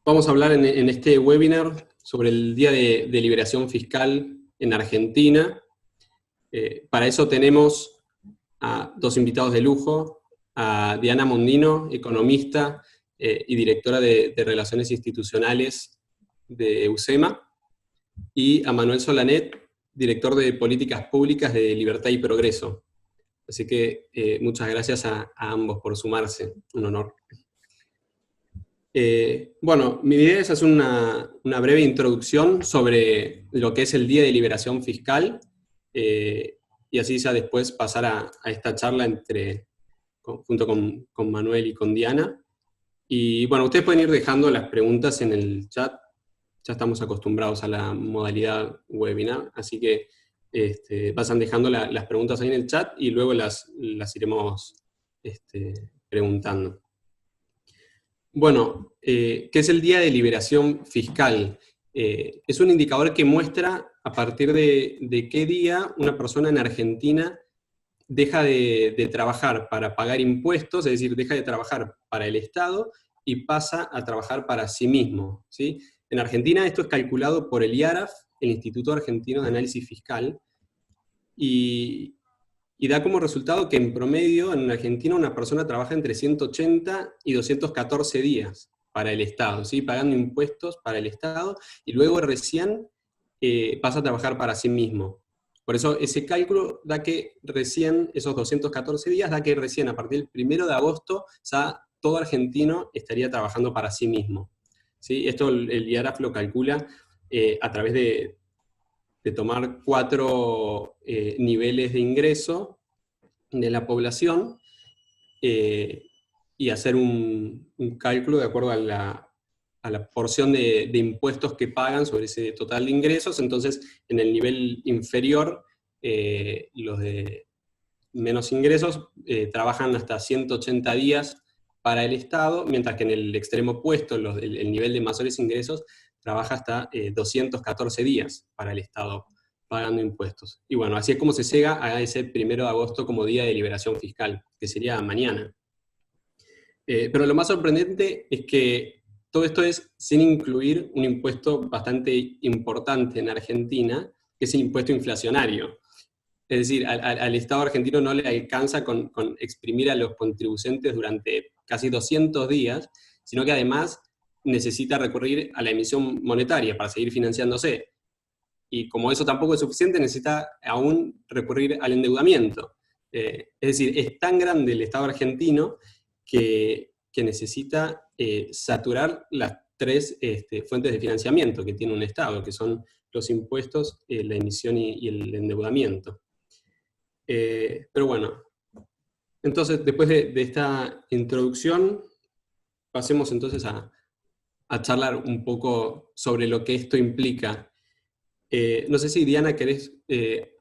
Vamos a hablar en este webinar sobre el Día de Liberación Fiscal en Argentina. Para eso tenemos a dos invitados de lujo, a Diana Mondino, economista y directora de Relaciones Institucionales de EUSEMA, y a Manuel Solanet, director de Políticas Públicas de Libertad y Progreso. Así que muchas gracias a ambos por sumarse, un honor. Bueno, mi idea es hacer una breve introducción sobre lo que es el Día de Liberación Fiscal, y así ya después pasar a esta charla junto con Manuel y con Diana. Y bueno, ustedes pueden ir dejando las preguntas en el chat, ya estamos acostumbrados a la modalidad webinar, así que pasan dejando las preguntas ahí en el chat y luego las iremos preguntando. Bueno, ¿qué es el Día de Liberación Fiscal? Es un indicador que muestra a partir de qué día una persona en Argentina deja de trabajar para pagar impuestos, es decir, deja de trabajar para el Estado y pasa a trabajar para sí mismo, ¿sí? En Argentina esto es calculado por el IARAF, el Instituto Argentino de Análisis Fiscal, y da como resultado que en promedio en Argentina una persona trabaja entre 180 y 214 días para el Estado, ¿sí? Pagando impuestos para el Estado, y luego recién pasa a trabajar para sí mismo. Por eso ese cálculo da que recién, esos 214 días, da que recién a partir del 1 de agosto ya todo argentino estaría trabajando para sí mismo, ¿sí? Esto el IARAF lo calcula a través de tomar 4 niveles de ingreso de la población y hacer un cálculo de acuerdo a la porción de impuestos que pagan sobre ese total de ingresos. Entonces, en el nivel inferior, los de menos ingresos trabajan hasta 180 días para el Estado, mientras que en el extremo opuesto, el nivel de mayores ingresos, trabaja hasta 214 días para el Estado pagando impuestos. Y bueno, así es como se llega a ese 1 de agosto como Día de Liberación Fiscal, que sería mañana. Pero lo más sorprendente es que todo esto es sin incluir un impuesto bastante importante en Argentina, que es el impuesto inflacionario. Es decir, al Estado argentino no le alcanza con exprimir a los contribuyentes durante casi 200 días, sino que además necesita recurrir a la emisión monetaria para seguir financiándose. Y como eso tampoco es suficiente, necesita aún recurrir al endeudamiento. Es decir, es tan grande el Estado argentino que necesita saturar las tres fuentes de financiamiento que tiene un Estado, que son los impuestos, la emisión y el endeudamiento. Pero bueno, entonces después de esta introducción, pasemos entonces a charlar un poco sobre lo que esto implica. No sé si, Diana, querés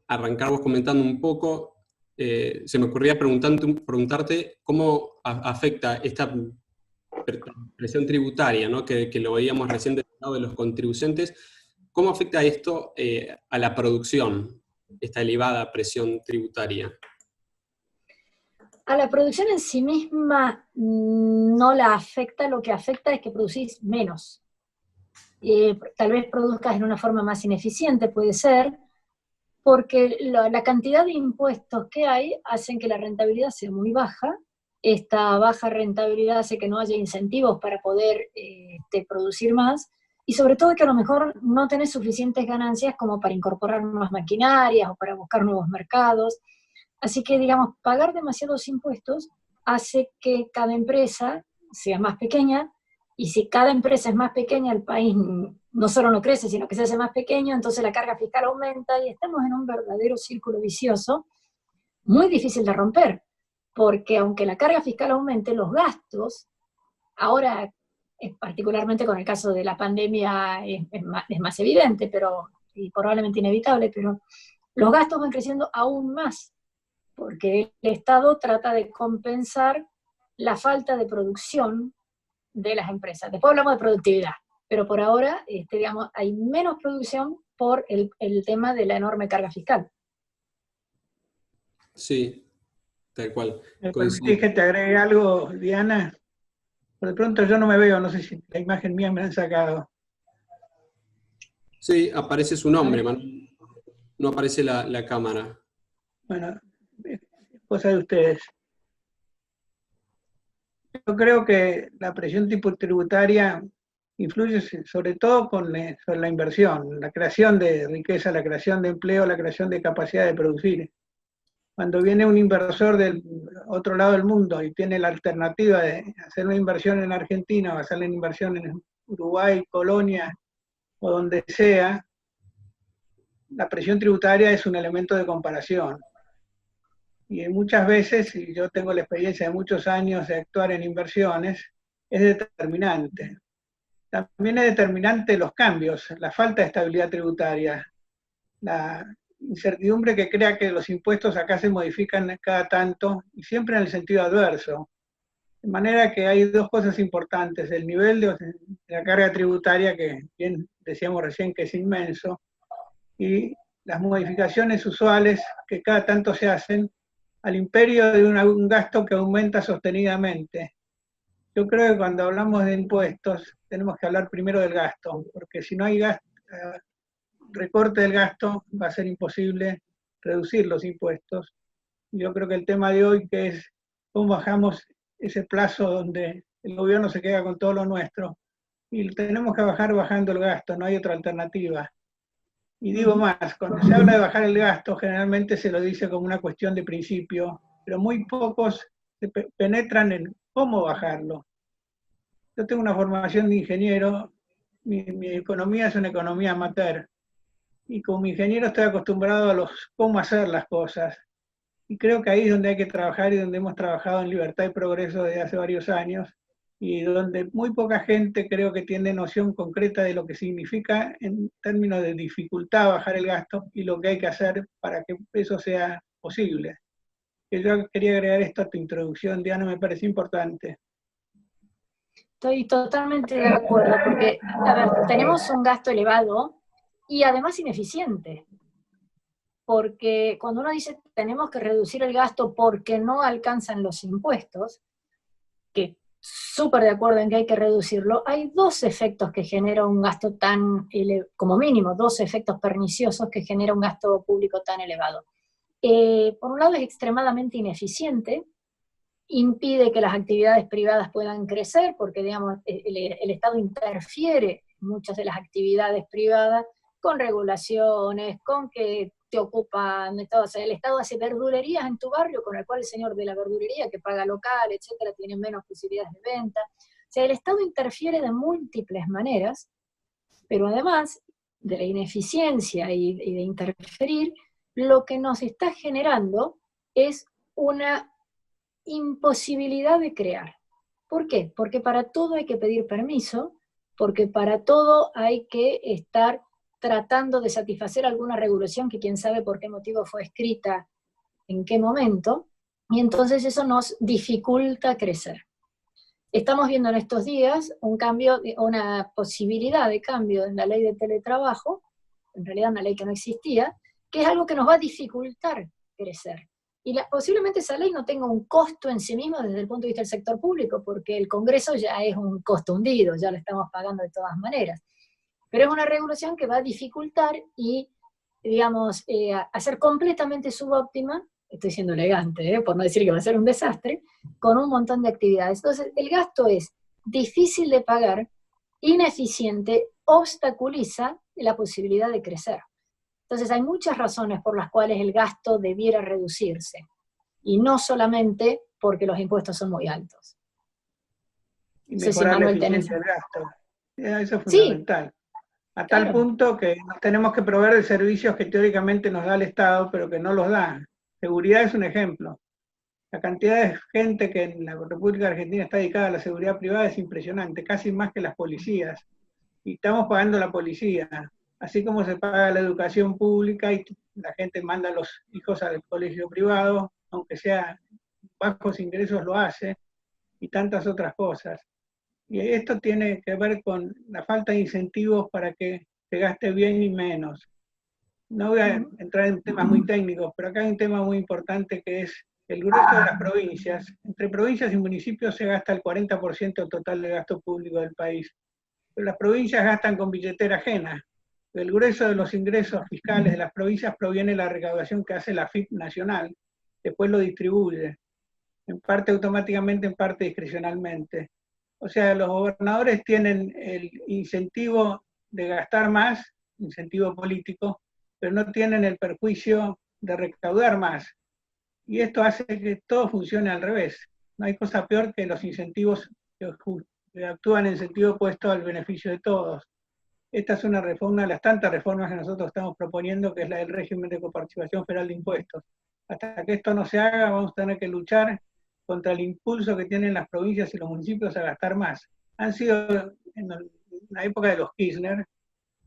arrancar vos comentando un poco. Se me ocurría preguntarte cómo afecta esta presión tributaria, ¿no? que lo veíamos recién del lado de los contribuyentes. ¿Cómo afecta esto a la producción, esta elevada presión tributaria? A la producción en sí misma no la afecta, lo que afecta es que producís menos. Tal vez produzcas en una forma más ineficiente, puede ser, porque la cantidad de impuestos que hay hacen que la rentabilidad sea muy baja. Esta baja rentabilidad hace que no haya incentivos para poder producir más, y sobre todo que a lo mejor no tenés suficientes ganancias como para incorporar nuevas maquinarias o para buscar nuevos mercados. Así que, digamos, pagar demasiados impuestos hace que cada empresa sea más pequeña, y si cada empresa es más pequeña, el país no solo no crece, sino que se hace más pequeño, entonces la carga fiscal aumenta y estamos en un verdadero círculo vicioso, muy difícil de romper, porque aunque la carga fiscal aumente, los gastos, ahora, particularmente con el caso de la pandemia, es más evidente, y probablemente inevitable, pero los gastos van creciendo aún más, porque el Estado trata de compensar la falta de producción de las empresas. Después hablamos de productividad, pero por ahora, digamos, hay menos producción por el tema de la enorme carga fiscal. Sí, tal cual. ¿Me permitís que te agregue algo, Diana? Por de pronto yo no me veo, no sé si la imagen mía me la han sacado. Sí, aparece su nombre, no aparece la cámara. Bueno, cosa de ustedes. Yo creo que la presión tipo tributaria influye sobre todo sobre la inversión, la creación de riqueza, la creación de empleo, la creación de capacidad de producir. Cuando viene un inversor del otro lado del mundo y tiene la alternativa de hacer una inversión en Argentina o hacer una inversión en Uruguay, Colonia o donde sea, la presión tributaria es un elemento de comparación. Y muchas veces, y yo tengo la experiencia de muchos años de actuar en inversiones, es determinante. También es determinante los cambios, la falta de estabilidad tributaria, la incertidumbre que crea que los impuestos acá se modifican cada tanto y siempre en el sentido adverso. De manera que hay dos cosas importantes, el nivel de la carga tributaria, que bien decíamos recién que es inmenso, y las modificaciones usuales que cada tanto se hacen al imperio de un gasto que aumenta sostenidamente. Yo creo que cuando hablamos de impuestos tenemos que hablar primero del gasto, porque si no hay gasto, recorte del gasto va a ser imposible reducir los impuestos. Yo creo que el tema de hoy, que es cómo bajamos ese plazo donde el gobierno se queda con todo lo nuestro, y tenemos que bajar bajando el gasto, no hay otra alternativa. Y digo más, cuando se habla de bajar el gasto, generalmente se lo dice como una cuestión de principio, pero muy pocos se penetran en cómo bajarlo. Yo tengo una formación de ingeniero, mi economía es una economía amateur, y como ingeniero estoy acostumbrado a cómo hacer las cosas. Y creo que ahí es donde hay que trabajar y donde hemos trabajado en Libertad y Progreso desde hace varios años, y donde muy poca gente creo que tiene noción concreta de lo que significa en términos de dificultad bajar el gasto y lo que hay que hacer para que eso sea posible. Que yo quería agregar esto a tu introducción, Diana, me parece importante. Estoy totalmente de acuerdo, porque, a ver, tenemos un gasto elevado y además ineficiente. Porque cuando uno dice tenemos que reducir el gasto porque no alcanzan los impuestos, que súper de acuerdo en que hay que reducirlo, hay dos efectos que genera un gasto tan, como mínimo, dos efectos perniciosos que genera un gasto público tan elevado. Por un lado es extremadamente ineficiente, impide que las actividades privadas puedan crecer, porque digamos, el Estado interfiere en muchas de las actividades privadas con regulaciones, con que te ocupan, o sea, el Estado hace verdulerías en tu barrio, con el cual el señor de la verdulería, que paga local, etcétera, tiene menos posibilidades de venta. O sea, el Estado interfiere de múltiples maneras, pero además de la ineficiencia y de interferir, lo que nos está generando es una imposibilidad de crear. ¿Por qué? Porque para todo hay que pedir permiso, porque para todo hay que estar tratando de satisfacer alguna regulación que quién sabe por qué motivo fue escrita, en qué momento, y entonces eso nos dificulta crecer. Estamos viendo en estos días un cambio, una posibilidad de cambio en la ley de teletrabajo, en realidad una ley que no existía, que es algo que nos va a dificultar crecer. Y posiblemente esa ley no tenga un costo en sí mismo desde el punto de vista del sector público, porque el Congreso ya es un costo hundido, ya lo estamos pagando de todas maneras. Pero es una regulación que va a dificultar y, digamos, hacer completamente subóptima, estoy siendo elegante, por no decir que va a ser un desastre, con un montón de actividades. Entonces, el gasto es difícil de pagar, ineficiente, obstaculiza la posibilidad de crecer. Entonces, hay muchas razones por las cuales el gasto debiera reducirse, y no solamente porque los impuestos son muy altos. Y mejorar la eficiencia del gasto. Eso es fundamental. Sí. A tal punto que nos tenemos que proveer de servicios que teóricamente nos da el Estado, pero que no los da. Seguridad es un ejemplo. La cantidad de gente que en la República Argentina está dedicada a la seguridad privada es impresionante, casi más que las policías. Y estamos pagando la policía, así como se paga la educación pública y la gente manda a los hijos al colegio privado, aunque sea bajos ingresos lo hace, y tantas otras cosas. Y esto tiene que ver con la falta de incentivos para que se gaste bien y menos. No voy a entrar en temas muy técnicos, pero acá hay un tema muy importante que es el grueso de las provincias, entre provincias y municipios se gasta el 40% total del gasto público del país. Pero las provincias gastan con billetera ajena. El grueso de los ingresos fiscales de las provincias proviene de la recaudación que hace la AFIP nacional, después lo distribuye, en parte automáticamente, en parte discrecionalmente. O sea, los gobernadores tienen el incentivo de gastar más, incentivo político, pero no tienen el perjuicio de recaudar más. Y esto hace que todo funcione al revés. No hay cosa peor que los incentivos que actúan en sentido opuesto al beneficio de todos. Esta es una reforma de las tantas reformas que nosotros estamos proponiendo, que es la del régimen de coparticipación federal de impuestos. Hasta que esto no se haga, vamos a tener que luchar contra el impulso que tienen las provincias y los municipios a gastar más. Han sido, en la época de los Kirchner,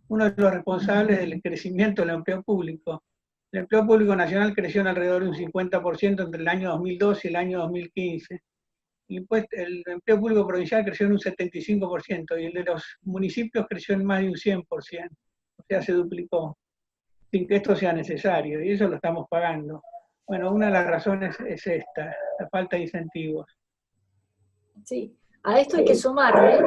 uno de los responsables del crecimiento del empleo público. El empleo público nacional creció en alrededor de un 50% entre el año 2002 y el año 2015. El empleo público provincial creció en un 75% y el de los municipios creció en más de un 100%. O sea, se duplicó, sin que esto sea necesario, y eso lo estamos pagando. Bueno, una de las razones es esta, la falta de incentivos. Sí, a esto hay que sumarle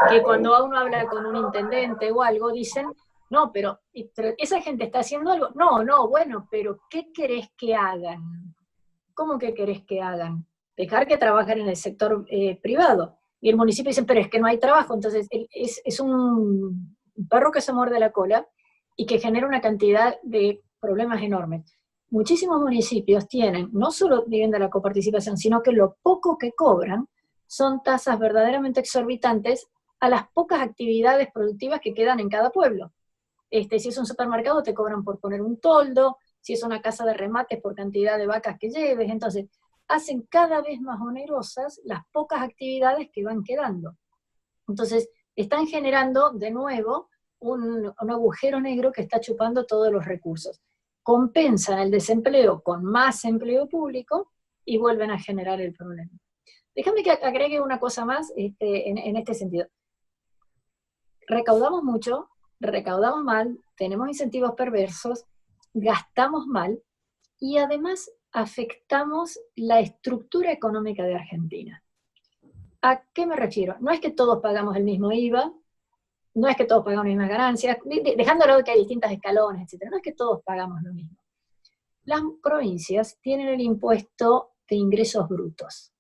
que cuando uno habla con un intendente o algo, dicen, no, pero esa gente está haciendo algo. No, bueno, pero ¿qué querés que hagan? ¿Cómo que querés que hagan? Dejar que trabajen en el sector privado. Y el municipio dice, pero es que no hay trabajo. Entonces es un perro que se muerde la cola y que genera una cantidad de problemas enormes. Muchísimos municipios tienen, no solo vivienda de la coparticipación, sino que lo poco que cobran son tasas verdaderamente exorbitantes a las pocas actividades productivas que quedan en cada pueblo. Si es un supermercado te cobran por poner un toldo, si es una casa de remates por cantidad de vacas que lleves, entonces hacen cada vez más onerosas las pocas actividades que van quedando. Entonces están generando de nuevo un agujero negro que está chupando todos los recursos. Compensan el desempleo con más empleo público y vuelven a generar el problema. Déjame que agregue una cosa más en este sentido. Recaudamos mucho, recaudamos mal, tenemos incentivos perversos, gastamos mal y además afectamos la estructura económica de Argentina. ¿A qué me refiero? No es que todos pagamos el mismo IVA, no es que todos pagamos las mismas ganancias, dejando de lado que hay distintos escalones, etc. No es que todos pagamos lo mismo. Las provincias tienen el impuesto de ingresos brutos.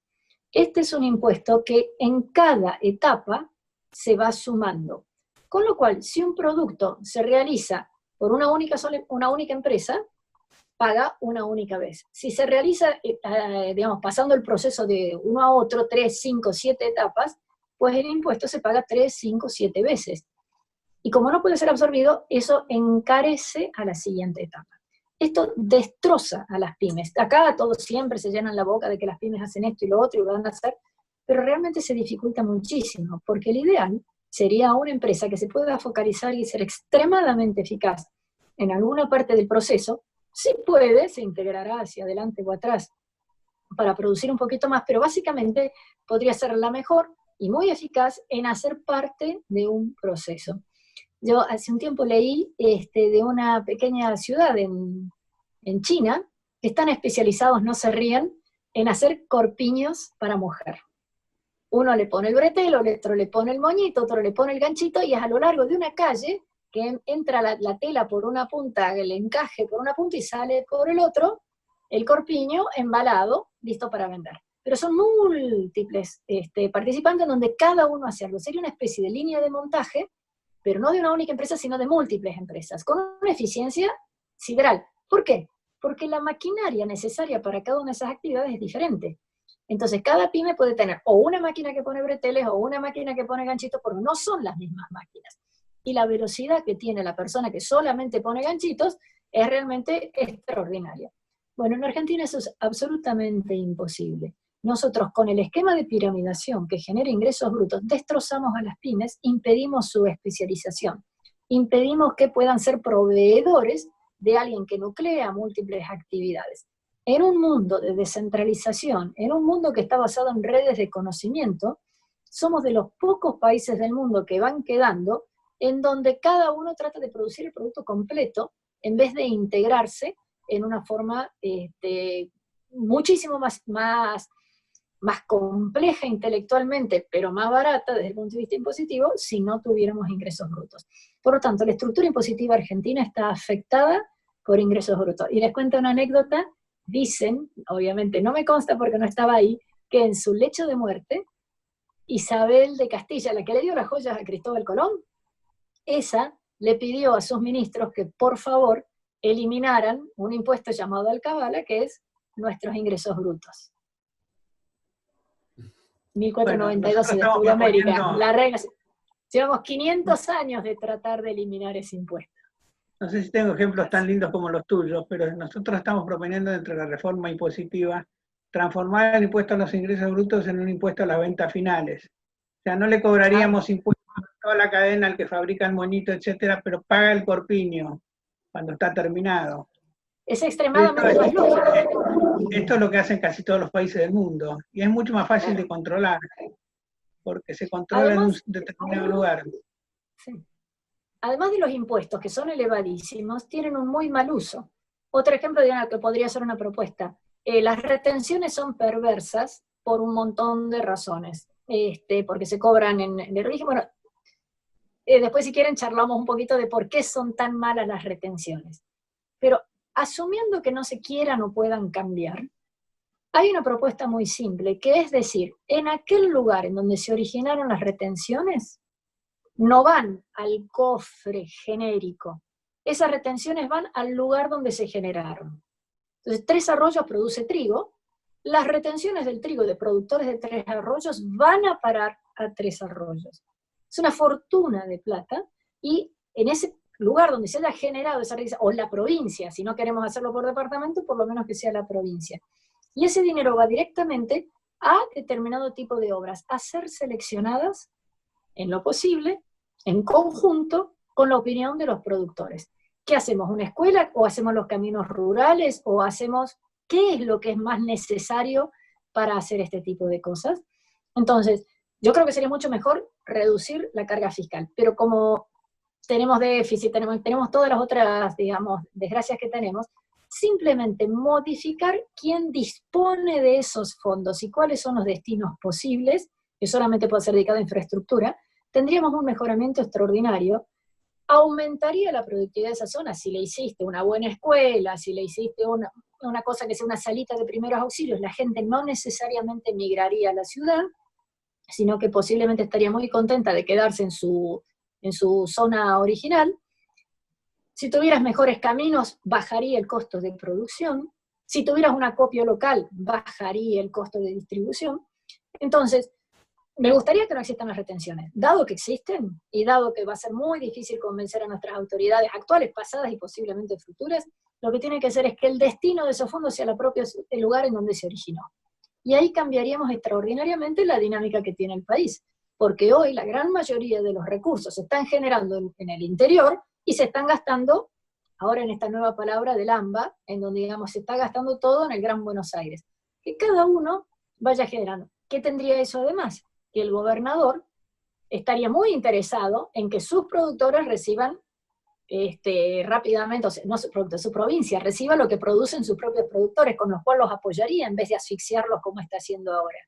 Este es un impuesto que en cada etapa se va sumando. Con lo cual, si un producto se realiza por una única empresa, paga una única vez. Si se realiza, digamos, pasando el proceso de uno a otro, 3, 5, 7 etapas, pues el impuesto se paga 3, 5, 7 veces. Y como no puede ser absorbido, eso encarece a la siguiente etapa. Esto destroza a las pymes. Acá todos siempre se llenan la boca de que las pymes hacen esto y lo otro y lo van a hacer, pero realmente se dificulta muchísimo, porque el ideal sería una empresa que se pueda focalizar y ser extremadamente eficaz en alguna parte del proceso. Si puede, se integrará hacia adelante o atrás para producir un poquito más, pero básicamente podría ser la mejor y muy eficaz en hacer parte de un proceso. Yo hace un tiempo leí de una pequeña ciudad en China, que están especializados, no se rían, en hacer corpiños para mujer. Uno le pone el bretel, otro le pone el moñito, otro le pone el ganchito, y es a lo largo de una calle que entra la tela por una punta, el encaje por una punta y sale por el otro, el corpiño embalado, listo para vender. Pero son múltiples participantes donde cada uno hace algo. Sería una especie de línea de montaje, pero no de una única empresa, sino de múltiples empresas, con una eficiencia sideral. ¿Por qué? Porque la maquinaria necesaria para cada una de esas actividades es diferente. Entonces, cada pyme puede tener o una máquina que pone breteles o una máquina que pone ganchitos, porque no son las mismas máquinas. Y la velocidad que tiene la persona que solamente pone ganchitos es realmente extraordinaria. Bueno, en Argentina eso es absolutamente imposible. Nosotros, con el esquema de piramidación que genera ingresos brutos, destrozamos a las pymes, impedimos su especialización, impedimos que puedan ser proveedores de alguien que nuclea múltiples actividades. En un mundo de descentralización, en un mundo que está basado en redes de conocimiento, somos de los pocos países del mundo que van quedando en donde cada uno trata de producir el producto completo en vez de integrarse en una forma muchísimo más compleja intelectualmente, pero más barata desde el punto de vista impositivo, si no tuviéramos ingresos brutos. Por lo tanto, la estructura impositiva argentina está afectada por ingresos brutos. Y les cuento una anécdota, dicen, obviamente no me consta porque no estaba ahí, que en su lecho de muerte, Isabel de Castilla, la que le dio las joyas a Cristóbal Colón, esa le pidió a sus ministros que por favor eliminaran un impuesto llamado alcabala, que es nuestros ingresos brutos. 1492 se descubrió América. La reina, llevamos 500 años de tratar de eliminar ese impuesto. No sé si tengo ejemplos tan lindos como los tuyos, pero nosotros estamos proponiendo dentro de la reforma impositiva transformar el impuesto a los ingresos brutos en un impuesto a las ventas finales. O sea, no le cobraríamos impuestos a toda la cadena al que fabrica el moñito, etcétera, pero paga el corpiño cuando está terminado. Es extremadamente más lógico. Esto es lo que hacen casi todos los países del mundo, y es mucho más fácil de controlar, porque se controla en un determinado lugar. Sí. Además de los impuestos, que son elevadísimos, tienen un muy mal uso. Otro ejemplo de que podría ser una propuesta. Las retenciones son perversas por un montón de razones, porque se cobran en el origen. Bueno, después si quieren charlamos un poquito de por qué son tan malas las retenciones. Pero asumiendo que no se quieran o puedan cambiar, hay una propuesta muy simple, que es decir, en aquel lugar en donde se originaron las retenciones, no van al cofre genérico. Esas retenciones van al lugar donde se generaron. Entonces, Tres Arroyos produce trigo, las retenciones del trigo de productores de Tres Arroyos van a parar a Tres Arroyos. Es una fortuna de plata, y en ese lugar donde se haya generado esa riqueza, o la provincia, si no queremos hacerlo por departamento, por lo menos que sea la provincia. Y ese dinero va directamente a determinado tipo de obras, a ser seleccionadas, en lo posible, en conjunto con la opinión de los productores. ¿Qué hacemos? ¿Una escuela? ¿O hacemos los caminos rurales? ¿O hacemos qué es lo que es más necesario para hacer este tipo de cosas? Entonces, yo creo que sería mucho mejor reducir la carga fiscal, pero como tenemos déficit, tenemos todas las otras, digamos, desgracias que tenemos, simplemente modificar quién dispone de esos fondos y cuáles son los destinos posibles, que solamente puede ser dedicado a infraestructura, tendríamos un mejoramiento extraordinario, aumentaría la productividad de esa zona si le hiciste una buena escuela, si le hiciste una cosa que sea una salita de primeros auxilios, la gente no necesariamente migraría a la ciudad, sino que posiblemente estaría muy contenta de quedarse en su zona original. Si tuvieras mejores caminos, bajaría el costo de producción. Si tuvieras un acopio local, bajaría el costo de distribución. Entonces, me gustaría que no existan las retenciones. Dado que existen, y dado que va a ser muy difícil convencer a nuestras autoridades actuales, pasadas y posiblemente futuras, lo que tiene que hacer es que el destino de esos fondos sea el lugar en donde se originó. Y ahí cambiaríamos extraordinariamente la dinámica que tiene el país. Porque hoy la gran mayoría de los recursos se están generando en el interior y se están gastando, ahora en esta nueva palabra del AMBA, en donde digamos se está gastando todo en el Gran Buenos Aires. Que cada uno vaya generando. ¿Qué tendría eso además? Que el gobernador estaría muy interesado en que sus productores reciban rápidamente, o sea, no su producto, su provincia, reciba lo que producen sus propios productores, con los cuales los apoyaría en vez de asfixiarlos como está haciendo ahora.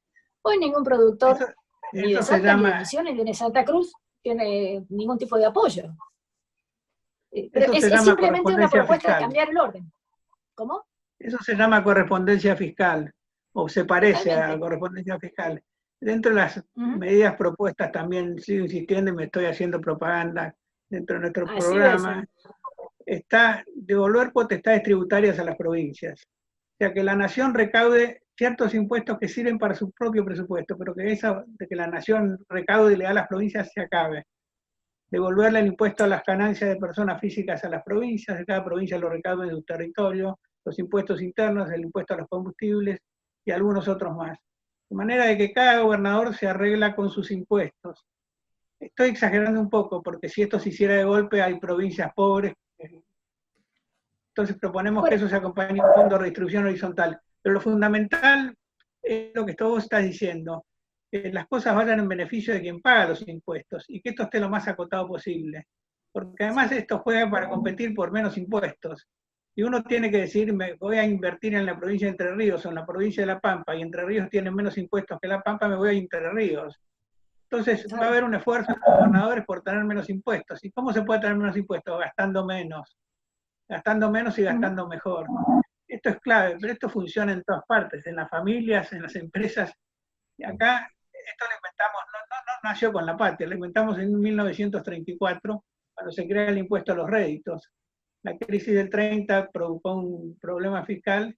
Hoy ningún productor, ni de Salta, ni de Misiones, ni de Santa Cruz, tiene ningún tipo de apoyo. Pero es simplemente una propuesta fiscal de cambiar el orden. ¿Cómo? Eso se llama correspondencia fiscal, o se parece a correspondencia fiscal. Dentro de las medidas propuestas también, sigo insistiendo y me estoy haciendo propaganda dentro de nuestro programa, está devolver potestades tributarias a las provincias. O sea, que la nación recaude ciertos impuestos que sirven para su propio presupuesto, pero que eso de que la nación recaude y le da a las provincias se acabe. Devolverle el impuesto a las ganancias de personas físicas a las provincias, de cada provincia lo recaude en su territorio, los impuestos internos, el impuesto a los combustibles y algunos otros más. De manera de que cada gobernador se arregla con sus impuestos. Estoy exagerando un poco, porque si esto se hiciera de golpe, hay provincias pobres. Entonces proponemos que eso se acompañe de un fondo de redistribución horizontal. Pero lo fundamental es lo que vos estás diciendo, que las cosas vayan en beneficio de quien paga los impuestos, y que esto esté lo más acotado posible. Porque además esto juega para competir por menos impuestos. Y uno tiene que decir, me voy a invertir en la provincia de Entre Ríos o en la provincia de La Pampa, y Entre Ríos tiene menos impuestos que La Pampa, me voy a Entre Ríos. Entonces va a haber un esfuerzo de los gobernadores por tener menos impuestos. ¿Y cómo se puede tener menos impuestos? Gastando menos y gastando mejor. Esto es clave, pero esto funciona en todas partes, en las familias, en las empresas. Y acá esto lo inventamos, no nació con la patria, lo inventamos en 1934, cuando se crea el impuesto a los réditos. La crisis del 30 provocó un problema fiscal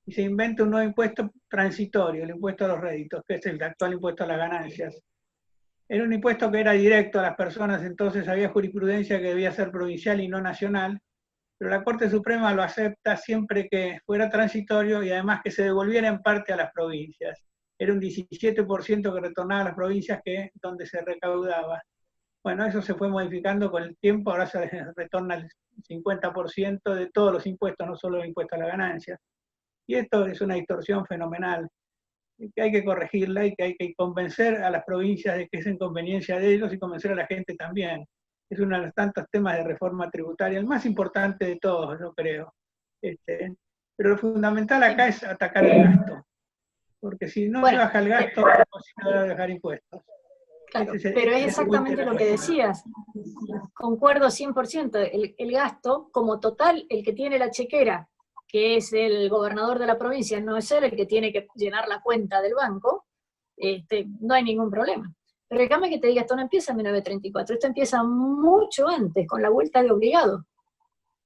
y se inventa un nuevo impuesto transitorio, el impuesto a los réditos, que es el actual impuesto a las ganancias. Era un impuesto que era directo a las personas, entonces había jurisprudencia que debía ser provincial y no nacional, pero la Corte Suprema lo acepta siempre que fuera transitorio y además que se devolviera en parte a las provincias. Era un 17% que retornaba a las provincias donde se recaudaba. Bueno, eso se fue modificando con el tiempo, ahora se retorna el 50% de todos los impuestos, no solo el impuesto a la ganancia. Y esto es una distorsión fenomenal, que hay que corregirla y que hay que convencer a las provincias de que es en conveniencia de ellos y convencer a la gente también. Es uno de los tantos temas de reforma tributaria, el más importante de todos, yo creo. Pero lo fundamental acá es atacar el gasto, porque si no se baja el gasto, es imposible dejar impuestos. Claro, pero es exactamente lo que decías. Concuerdo 100%. El gasto, como total, el que tiene la chequera, que es el gobernador de la provincia, no es él el que tiene que llenar la cuenta del banco, no hay ningún problema. Pero déjame que te diga, esto no empieza en 1934, esto empieza mucho antes, con la vuelta de obligado.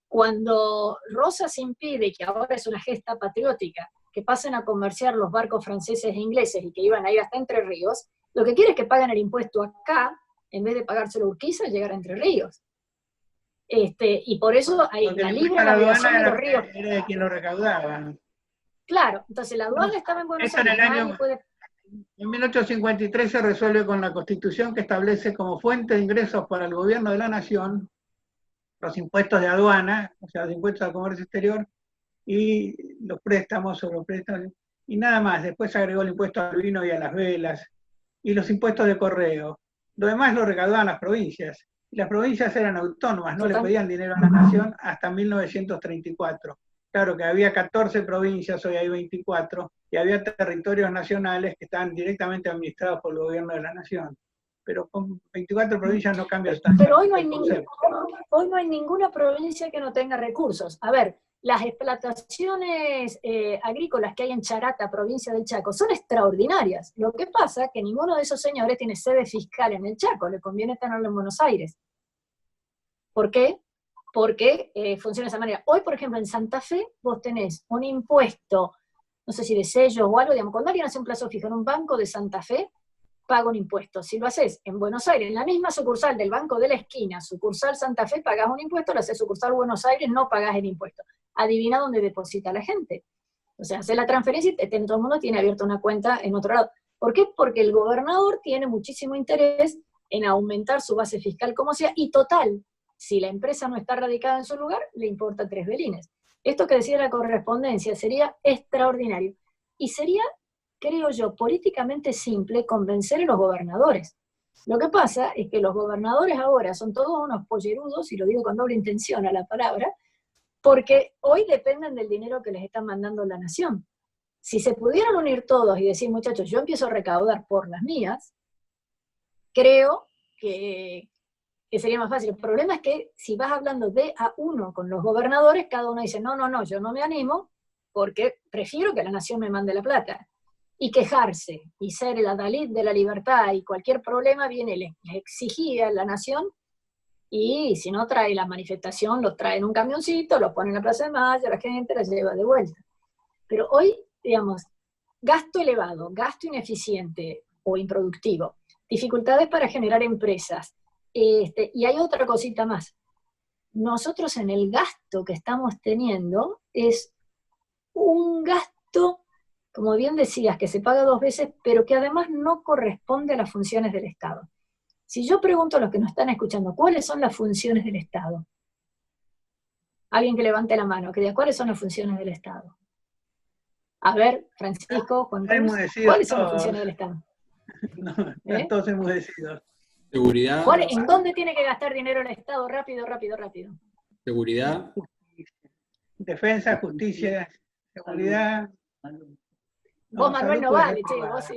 Cuando Rosas impide, que ahora es una gesta patriótica, que pasen a comerciar los barcos franceses e ingleses y que iban a ir hasta Entre Ríos, lo que quiere es que paguen el impuesto acá, en vez de pagárselo a Urquiza y llegar a Entre Ríos. Y por eso hay la libre navegación de los ríos. Era de quien lo recaudaba. Claro, entonces la aduana estaba en Buenos Aires. En 1853 se resuelve con la Constitución que establece como fuente de ingresos para el gobierno de la nación los impuestos de aduana, o sea, los impuestos al comercio exterior, y los préstamos o los préstamos, y nada más. Después se agregó el impuesto al vino y a las velas, y los impuestos de correo. Lo demás lo recaudaban las provincias. Y las provincias eran autónomas, no le pedían dinero a la nación hasta 1934. Claro que había 14 provincias, hoy hay 24, y había territorios nacionales que estaban directamente administrados por el gobierno de la nación. Pero con 24 provincias no cambia el Pero hoy no hay ninguna provincia que no tenga recursos. A ver, las explotaciones agrícolas que hay en Charata, provincia del Chaco, son extraordinarias. Lo que pasa es que ninguno de esos señores tiene sede fiscal en el Chaco, le conviene tenerlo en Buenos Aires. ¿Por qué? Porque funciona de esa manera. Hoy, por ejemplo, en Santa Fe, vos tenés un impuesto, no sé si de sellos o algo, digamos, cuando alguien hace un plazo fijo en un banco de Santa Fe, paga un impuesto. Si lo haces en Buenos Aires, en la misma sucursal del banco de la esquina, sucursal Santa Fe, pagás un impuesto, lo haces sucursal Buenos Aires, no pagás el impuesto. Adivina dónde deposita la gente. O sea, hace la transferencia y todo el mundo tiene abierta una cuenta en otro lado. ¿Por qué? Porque el gobernador tiene muchísimo interés en aumentar su base fiscal como sea, y total, si la empresa no está radicada en su lugar, le importa tres velines. Esto que decía la correspondencia sería extraordinario. Y sería, creo yo, políticamente simple convencer a los gobernadores. Lo que pasa es que los gobernadores ahora son todos unos pollerudos, y lo digo con doble intención a la palabra, porque hoy dependen del dinero que les está mandando la nación. Si se pudieran unir todos y decir, muchachos, yo empiezo a recaudar por las mías, creo que sería más fácil. El problema es que si vas hablando de a uno con los gobernadores, cada uno dice, no, yo no me animo, porque prefiero que la nación me mande la plata. Y quejarse, y ser el adalid de la libertad, y cualquier problema viene, le exigía a la nación, y si no trae la manifestación, los trae en un camioncito, los pone en la Plaza de Mayo, la gente la lleva de vuelta. Pero hoy, digamos, gasto elevado, gasto ineficiente o improductivo, dificultades para generar empresas, y hay otra cosita más. Nosotros en el gasto que estamos teniendo es un gasto, como bien decías, que se paga dos veces, pero que además no corresponde a las funciones del Estado. Si yo pregunto a los que nos están escuchando, ¿cuáles son las funciones del Estado? Alguien que levante la mano, que diga, ¿cuáles son las funciones del Estado? A ver, Francisco, Juan Carlos, ¿cuáles son las funciones del Estado? No, todos enmudecidos. Seguridad. ¿En dónde tiene que gastar dinero el Estado? Rápido. Seguridad. Defensa, justicia, seguridad. Vos, Manuel, no vale, che, vos sí.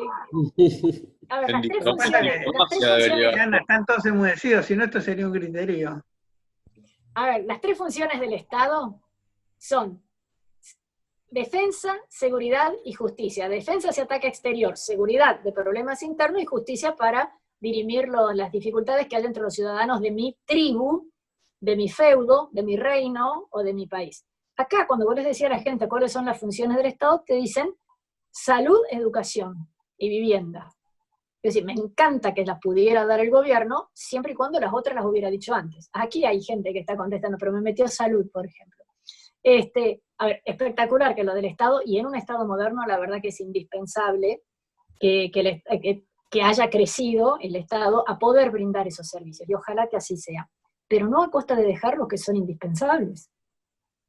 A ver, las tres funciones, Ya están todos enmudecidos, si no esto sería un griterío. a ver, las tres funciones del Estado son defensa, seguridad y justicia. Defensa hacia ataque exterior, seguridad de problemas internos y justicia para dirimir las dificultades que hay entre los ciudadanos de mi tribu, de mi feudo, de mi reino o de mi país. Acá, cuando vos les decías a la gente cuáles son las funciones del Estado, te dicen salud, educación y vivienda. Es decir, me encanta que las pudiera dar el gobierno, siempre y cuando las otras las hubiera dicho antes. Aquí hay gente que está contestando, pero me metió salud, por ejemplo. A ver, espectacular que lo del Estado, y en un Estado moderno la verdad que es indispensable que haya crecido el Estado a poder brindar esos servicios, y ojalá que así sea, pero no a costa de dejar los que son indispensables.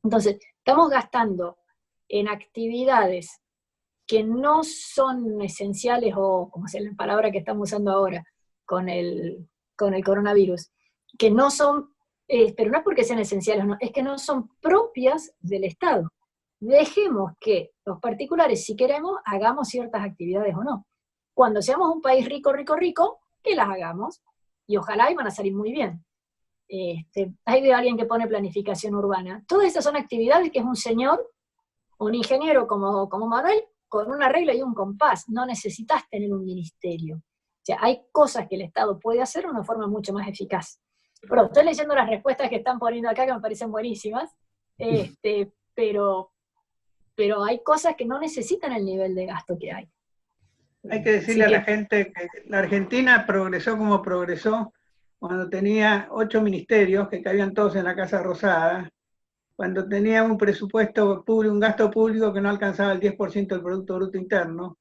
Entonces, estamos gastando en actividades que no son esenciales, o como es la palabra que estamos usando ahora con el coronavirus, que no son, pero no es porque sean esenciales, no, es que no son propias del Estado. Dejemos que los particulares, si queremos, hagamos ciertas actividades o no. Cuando seamos un país rico, que las hagamos, y ojalá y van a salir muy bien. Ahí veo a alguien que pone planificación urbana. Todas esas son actividades que es un señor, un ingeniero como Manuel, con una regla y un compás. No necesitas tener un ministerio. O sea, hay cosas que el Estado puede hacer de una forma mucho más eficaz. Pero estoy leyendo las respuestas que están poniendo acá, que me parecen buenísimas, pero hay cosas que no necesitan el nivel de gasto que hay. Hay que decirle a la gente que la Argentina progresó como progresó cuando tenía 8 ministerios que cabían todos en la Casa Rosada, cuando tenía un presupuesto público, un gasto público que no alcanzaba el 10% del Producto Bruto Interno.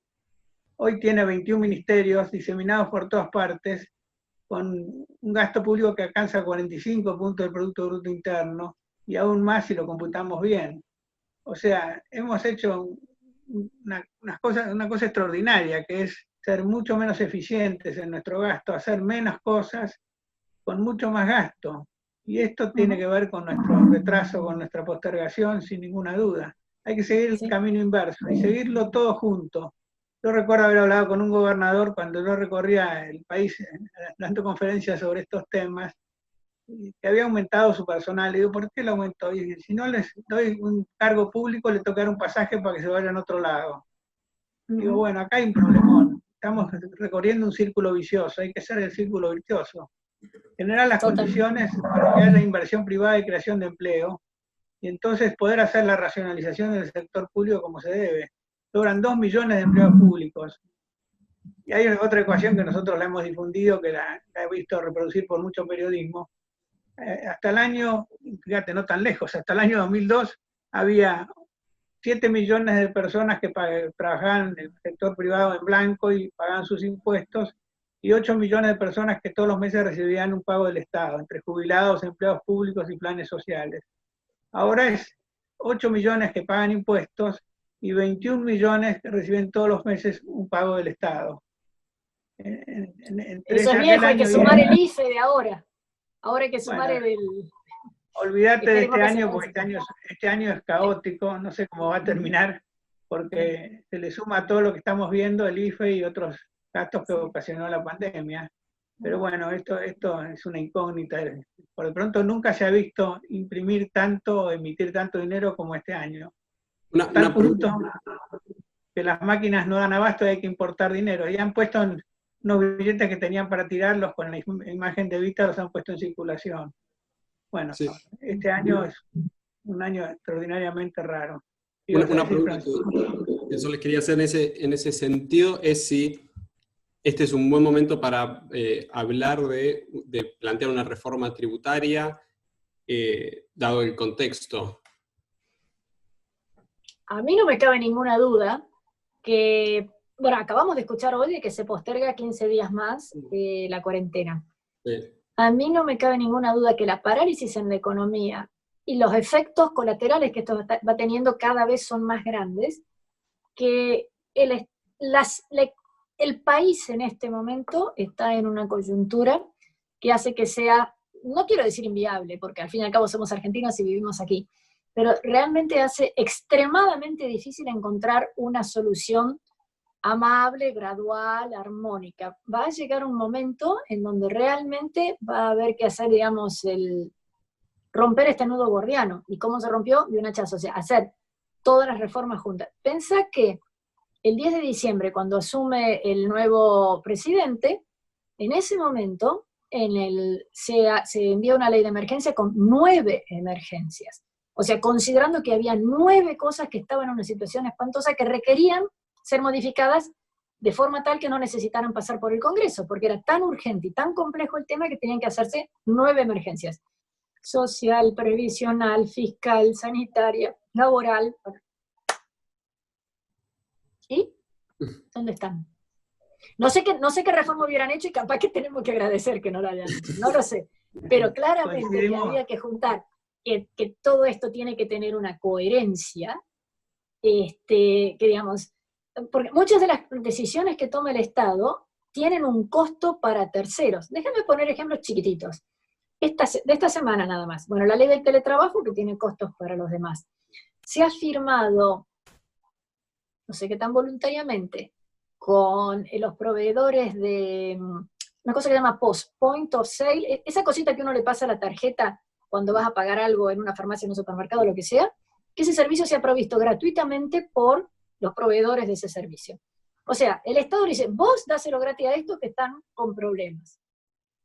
Hoy tiene 21 ministerios diseminados por todas partes, con un gasto público que alcanza 45 puntos del Producto Bruto Interno, y aún más si lo computamos bien. O sea, hemos hecho una cosa extraordinaria, que es ser mucho menos eficientes en nuestro gasto, hacer menos cosas con mucho más gasto. Y esto tiene que ver con nuestro retraso, con nuestra postergación, sin ninguna duda. Hay que seguir el camino inverso y seguirlo todo junto. Yo recuerdo haber hablado con un gobernador cuando yo recorría el país dando conferencias sobre estos temas, que había aumentado su personal. Le digo, ¿por qué lo aumentó? Y si no les doy un cargo público, le tocará un pasaje para que se vayan a otro lado. Digo, bueno, acá hay un problemón. Estamos recorriendo un círculo vicioso, hay que hacer el círculo virtuoso. Generar las condiciones para que haya inversión privada y creación de empleo, y entonces poder hacer la racionalización del sector público como se debe. Logran 2 millones de empleados públicos. Y hay otra ecuación que nosotros la hemos difundido, que la he visto reproducir por mucho periodismo. Hasta el año, fíjate, no tan lejos, hasta el año 2002 había 7 millones de personas que trabajaban en el sector privado en blanco y pagaban sus impuestos, y 8 millones de personas que todos los meses recibían un pago del Estado, entre jubilados, empleados públicos y planes sociales. Ahora es 8 millones que pagan impuestos y 21 millones que reciben todos los meses un pago del Estado. Eso es viejo, hay que sumar el IFE de ahora. Ahora hay que sumar el... Olvídate de este año, porque este año es caótico, no sé cómo va a terminar, porque se le suma a todo lo que estamos viendo, el IFE y otros gastos que ocasionó la pandemia. Pero bueno, esto es una incógnita. Por de pronto nunca se ha visto imprimir tanto, emitir tanto dinero como este año. Tal punto que las máquinas no dan abasto y hay que importar dinero. Y han puesto unos billetes que tenían para tirarlos con la imagen de Vita, los han puesto en circulación. Bueno, sí. Este año es un año extraordinariamente raro. Una pregunta que yo les quería hacer en ese sentido es si este es un buen momento para hablar de plantear una reforma tributaria, dado el contexto. A mí no me cabe ninguna duda que, bueno, acabamos de escuchar hoy de que se posterga 15 días más la cuarentena. Sí. A mí no me cabe ninguna duda que la parálisis en la economía y los efectos colaterales que esto va teniendo cada vez son más grandes, que el país en este momento está en una coyuntura que hace que sea, no quiero decir inviable, porque al fin y al cabo somos argentinos y vivimos aquí, pero realmente hace extremadamente difícil encontrar una solución amable, gradual, armónica. Va a llegar un momento en donde realmente va a haber que hacer, digamos, romper este nudo gordiano. ¿Y cómo se rompió? De un hachazo, o sea, hacer todas las reformas juntas. Pensá que el 10 de diciembre, cuando asume el nuevo presidente, en ese momento se envía una ley de emergencia con 9 emergencias. O sea, considerando que había 9 cosas que estaban en una situación espantosa que requerían ser modificadas de forma tal que no necesitaran pasar por el Congreso, porque era tan urgente y tan complejo el tema que tenían que hacerse 9 emergencias. Social, previsional, fiscal, sanitaria, laboral. ¿Y dónde están? No sé qué reforma hubieran hecho y capaz que tenemos que agradecer que no lo hayan hecho, no lo sé. Pero claramente que había que juntar que todo esto tiene que tener una coherencia, que digamos, porque muchas de las decisiones que toma el Estado tienen un costo para terceros. Déjame poner ejemplos chiquititos. De esta semana nada más. Bueno, la ley del teletrabajo que tiene costos para los demás. Se ha firmado, no sé qué tan voluntariamente, con los proveedores de una cosa que se llama point of sale, esa cosita que uno le pasa a la tarjeta cuando vas a pagar algo en una farmacia, en un supermercado, o lo que sea, que ese servicio se ha provisto gratuitamente por los proveedores de ese servicio. O sea, el Estado dice, vos dáselo gratis a estos que están con problemas.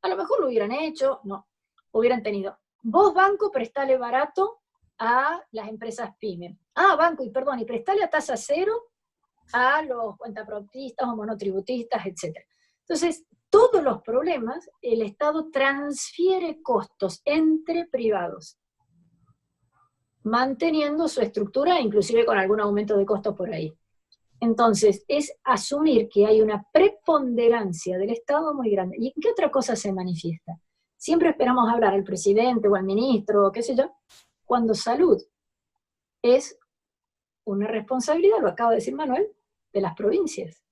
A lo mejor lo hubieran hecho, no, hubieran tenido. Vos, banco, prestale barato a las empresas pyme. Banco, y prestale a tasa cero a los cuentapropistas o monotributistas, etc. Entonces, todos los problemas, el Estado transfiere costos entre privados, manteniendo su estructura, inclusive con algún aumento de costos por ahí. Entonces, es asumir que hay una preponderancia del Estado muy grande. ¿Y en qué otra cosa se manifiesta? Siempre esperamos hablar al presidente o al ministro, o qué sé yo, cuando salud es una responsabilidad, lo acaba de decir Manuel, de las provincias.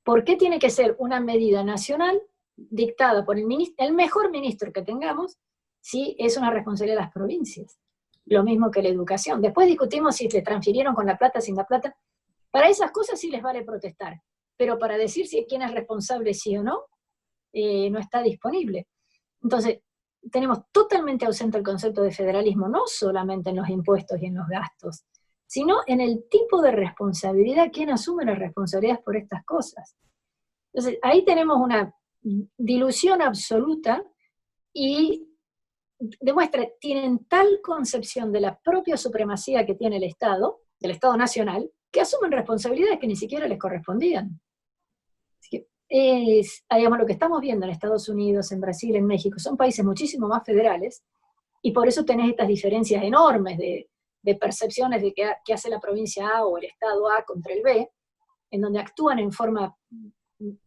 ¿Por qué tiene que ser una medida nacional dictada por el mejor ministro que tengamos si es una responsabilidad de las provincias? Lo mismo que la educación. Después discutimos si le transfirieron con la plata, sin la plata. Para esas cosas sí les vale protestar, pero para decir si quién es responsable sí o no, no está disponible. Entonces, tenemos totalmente ausente el concepto de federalismo, no solamente en los impuestos y en los gastos, sino en el tipo de responsabilidad, quién asume las responsabilidades por estas cosas. Entonces, ahí tenemos una dilución absoluta y demuestra, tienen tal concepción de la propia supremacía que tiene el Estado, del Estado nacional, que asumen responsabilidades que ni siquiera les correspondían. Así que digamos, lo que estamos viendo en Estados Unidos, en Brasil, en México, son países muchísimo más federales, y por eso tenés estas diferencias enormes de percepciones de qué hace la provincia A o el Estado A contra el B, en donde actúan en forma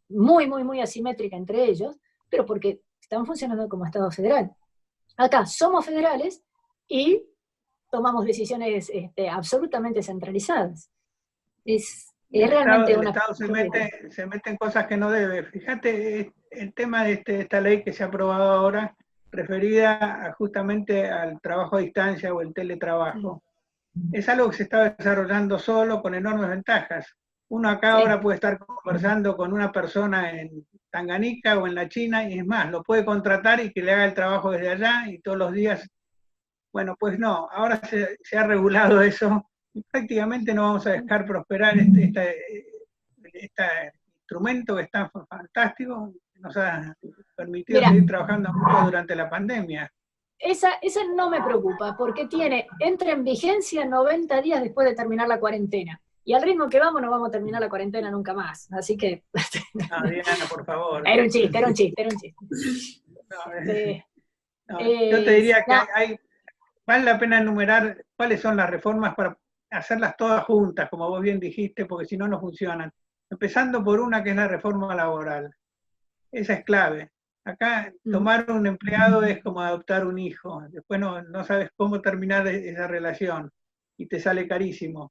muy, muy, muy asimétrica entre ellos, pero porque están funcionando como Estado federal. Acá somos federales y tomamos decisiones absolutamente centralizadas. Es realmente el Estado se mete en cosas que no debe. Fíjate, el tema de esta ley que se ha aprobado ahora, referida justamente al trabajo a distancia o el teletrabajo, es algo que se está desarrollando solo con enormes ventajas. Uno acá ahora puede estar conversando con una persona en Tanganica o en la China, y es más, lo puede contratar y que le haga el trabajo desde allá y todos los días. Bueno, pues no, ahora se ha regulado eso y prácticamente no vamos a dejar prosperar este instrumento que está fantástico, que nos ha permitido seguir trabajando mucho durante la pandemia. Esa no me preocupa, porque entra en vigencia 90 días después de terminar la cuarentena. Y al ritmo que vamos, no vamos a terminar la cuarentena nunca más. Así que... No, Diana, por favor. Era un chiste. Yo te diría que vale la pena enumerar cuáles son las reformas para hacerlas todas juntas, como vos bien dijiste, porque si no, no funcionan. Empezando por una que es la reforma laboral. Esa es clave. Acá tomar un empleado es como adoptar un hijo. Después no sabes cómo terminar esa relación y te sale carísimo.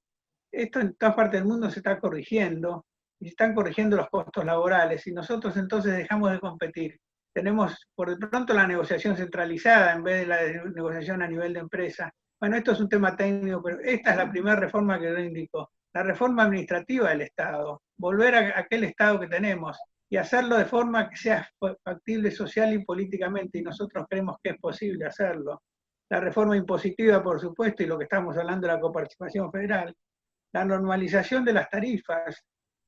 Esto en todas partes del mundo se está corrigiendo y se están corrigiendo los costos laborales y nosotros entonces dejamos de competir. Tenemos por de pronto la negociación centralizada en vez de la negociación a nivel de empresa. Bueno, esto es un tema técnico, pero esta es la primera reforma que reivindicó. La reforma administrativa del Estado, volver a aquel Estado que tenemos y hacerlo de forma que sea factible social y políticamente, y nosotros creemos que es posible hacerlo. La reforma impositiva, por supuesto, y lo que estamos hablando de la coparticipación federal, la normalización de las tarifas,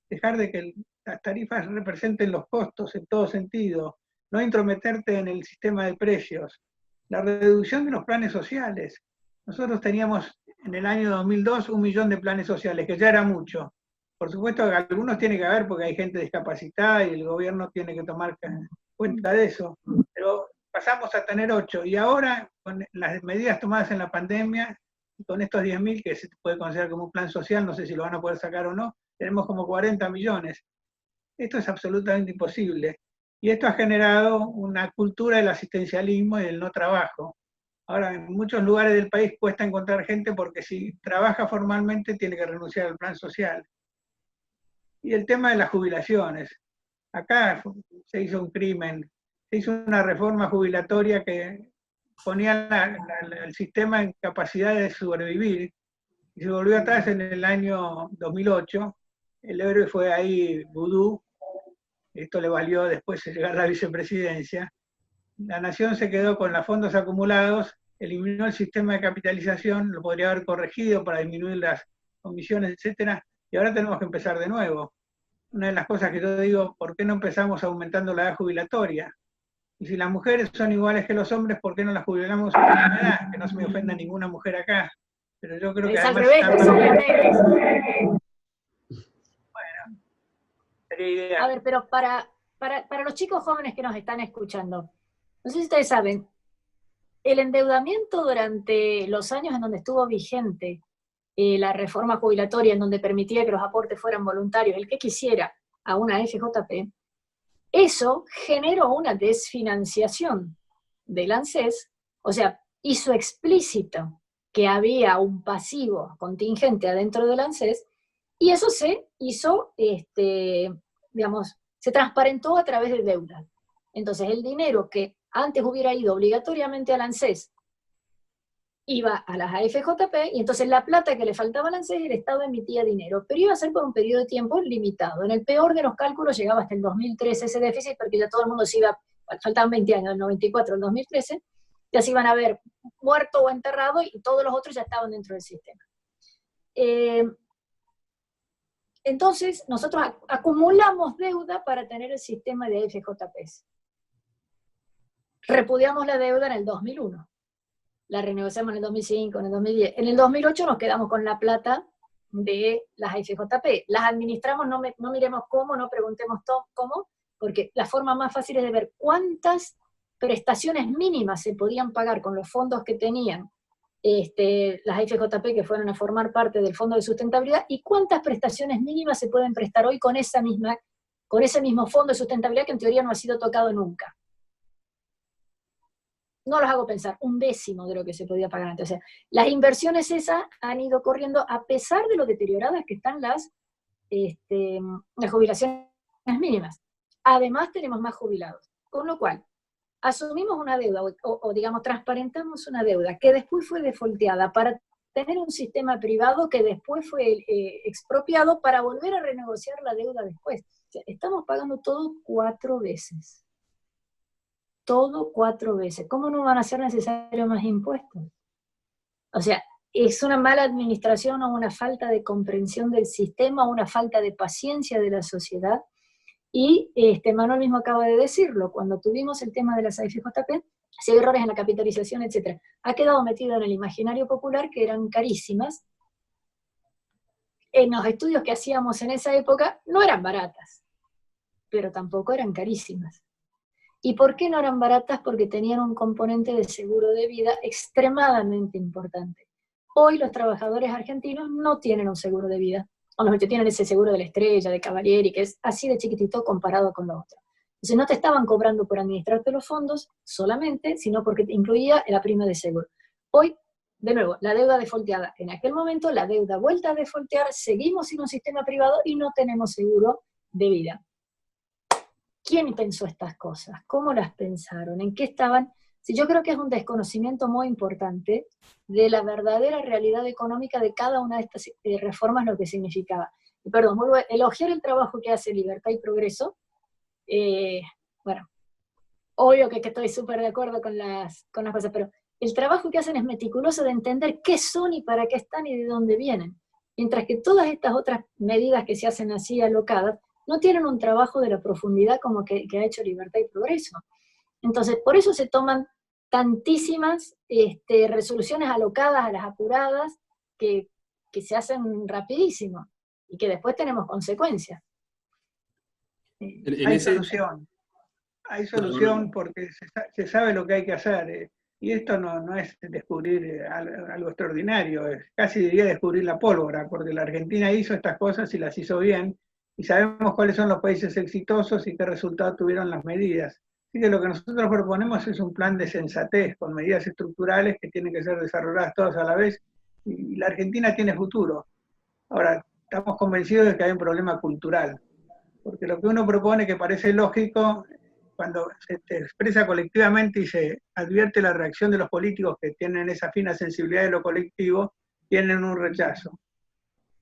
dejar de que las tarifas representen los costos en todo sentido, no intrometerte en el sistema de precios, la reducción de los planes sociales. Nosotros teníamos en el año 2002 1 millón de planes sociales, que ya era mucho. Por supuesto que algunos tiene que haber porque hay gente discapacitada y el gobierno tiene que tomar cuenta de eso, pero pasamos a tener 8, y ahora con las medidas tomadas en la pandemia, con estos 10.000 que se puede considerar como un plan social, no sé si lo van a poder sacar o no, tenemos como 40 millones. Esto es absolutamente imposible. Y esto ha generado una cultura del asistencialismo y del no trabajo. Ahora, en muchos lugares del país cuesta encontrar gente porque si trabaja formalmente tiene que renunciar al plan social. Y el tema de las jubilaciones. Acá se hizo un crimen, se hizo una reforma jubilatoria que ponía el sistema en capacidad de sobrevivir, y se volvió atrás en el año 2008, el héroe fue ahí Vudú, esto le valió después llegar a la vicepresidencia, la nación se quedó con los fondos acumulados, eliminó el sistema de capitalización, lo podría haber corregido para disminuir las comisiones, etcétera, y ahora tenemos que empezar de nuevo. Una de las cosas que yo digo, ¿por qué no empezamos aumentando la edad jubilatoria? Y si las mujeres son iguales que los hombres, ¿por qué no las jubilamos a la edad? Que no se me ofenda ninguna mujer acá. Pero yo creo que es al además revés, que son negros. Bueno, sería ideal. A ver, pero para los chicos jóvenes que nos están escuchando, no sé si ustedes saben, el endeudamiento durante los años en donde estuvo vigente la reforma jubilatoria, en donde permitía que los aportes fueran voluntarios, el que quisiera, a una FJP, eso generó una desfinanciación del ANSES, o sea, hizo explícito que había un pasivo contingente adentro del ANSES, y eso se hizo, digamos, se transparentó a través de deuda. Entonces, el dinero que antes hubiera ido obligatoriamente al ANSES iba a las AFJP, y entonces la plata que le faltaba al ANSES, el Estado emitía dinero, pero iba a ser por un periodo de tiempo limitado. En el peor de los cálculos llegaba hasta el 2013 ese déficit, porque ya todo el mundo se iba, faltaban 20 años, del 94 al 2013, ya se iban a ver muerto o enterrado, y todos los otros ya estaban dentro del sistema. Entonces, nosotros acumulamos deuda para tener el sistema de AFJPs. Repudiamos la deuda en el 2001. La renegociamos en el 2005, en el 2010. En el 2008 nos quedamos con la plata de las AFJP. Las administramos, no miremos cómo, no preguntemos cómo, porque la forma más fácil es de ver cuántas prestaciones mínimas se podían pagar con los fondos que tenían las AFJP que fueron a formar parte del Fondo de Sustentabilidad, y cuántas prestaciones mínimas se pueden prestar hoy con ese mismo Fondo de Sustentabilidad que en teoría no ha sido tocado nunca. No los hago pensar, 1/10 de lo que se podía pagar antes. O sea, las inversiones esas han ido corriendo a pesar de lo deterioradas que están las jubilaciones mínimas. Además tenemos más jubilados, con lo cual asumimos una deuda, o digamos transparentamos una deuda que después fue defolteada para tener un sistema privado que después fue expropiado para volver a renegociar la deuda después. O sea, estamos pagando todo 4 veces. Todo 4 veces. ¿Cómo no van a ser necesarios más impuestos? O sea, es una mala administración o una falta de comprensión del sistema, o una falta de paciencia de la sociedad. Y Manuel mismo acaba de decirlo, cuando tuvimos el tema de las AFJP, si hay errores en la capitalización, etc., ha quedado metido en el imaginario popular que eran carísimas. En los estudios que hacíamos en esa época no eran baratas, pero tampoco eran carísimas. ¿Y por qué no eran baratas? Porque tenían un componente de seguro de vida extremadamente importante. Hoy los trabajadores argentinos no tienen un seguro de vida, o los que tienen ese seguro de la Estrella, de Cavalieri, que es así de chiquitito comparado con lo otro. Entonces no te estaban cobrando por administrarte los fondos solamente, sino porque te incluía la prima de seguro. Hoy, de nuevo, la deuda defolteada. En aquel momento, la deuda vuelta a defoltear, seguimos sin un sistema privado y no tenemos seguro de vida. ¿Quién pensó estas cosas? ¿Cómo las pensaron? ¿En qué estaban? O Sí, yo creo que es un desconocimiento muy importante de la verdadera realidad económica de cada una de estas reformas, lo que significaba. Y perdón, vuelvo a elogiar el trabajo que hace Libertad y Progreso. Bueno, obvio que estoy súper de acuerdo con las cosas, pero el trabajo que hacen es meticuloso de entender qué son y para qué están y de dónde vienen. Mientras que todas estas otras medidas que se hacen así alocadas no tienen un trabajo de la profundidad como que ha hecho Libertad y Progreso. Entonces, por eso se toman tantísimas resoluciones alocadas a las apuradas que se hacen rapidísimo y que después tenemos consecuencias. Hay solución porque se sabe lo que hay que hacer. Y esto no es descubrir algo extraordinario, es casi diría descubrir la pólvora, porque la Argentina hizo estas cosas y las hizo bien, y sabemos cuáles son los países exitosos y qué resultado tuvieron las medidas. Así que lo que nosotros proponemos es un plan de sensatez, con medidas estructurales que tienen que ser desarrolladas todas a la vez, y la Argentina tiene futuro. Ahora, estamos convencidos de que hay un problema cultural, porque lo que uno propone que parece lógico, cuando se expresa colectivamente y se advierte la reacción de los políticos que tienen esa fina sensibilidad de lo colectivo, tienen un rechazo.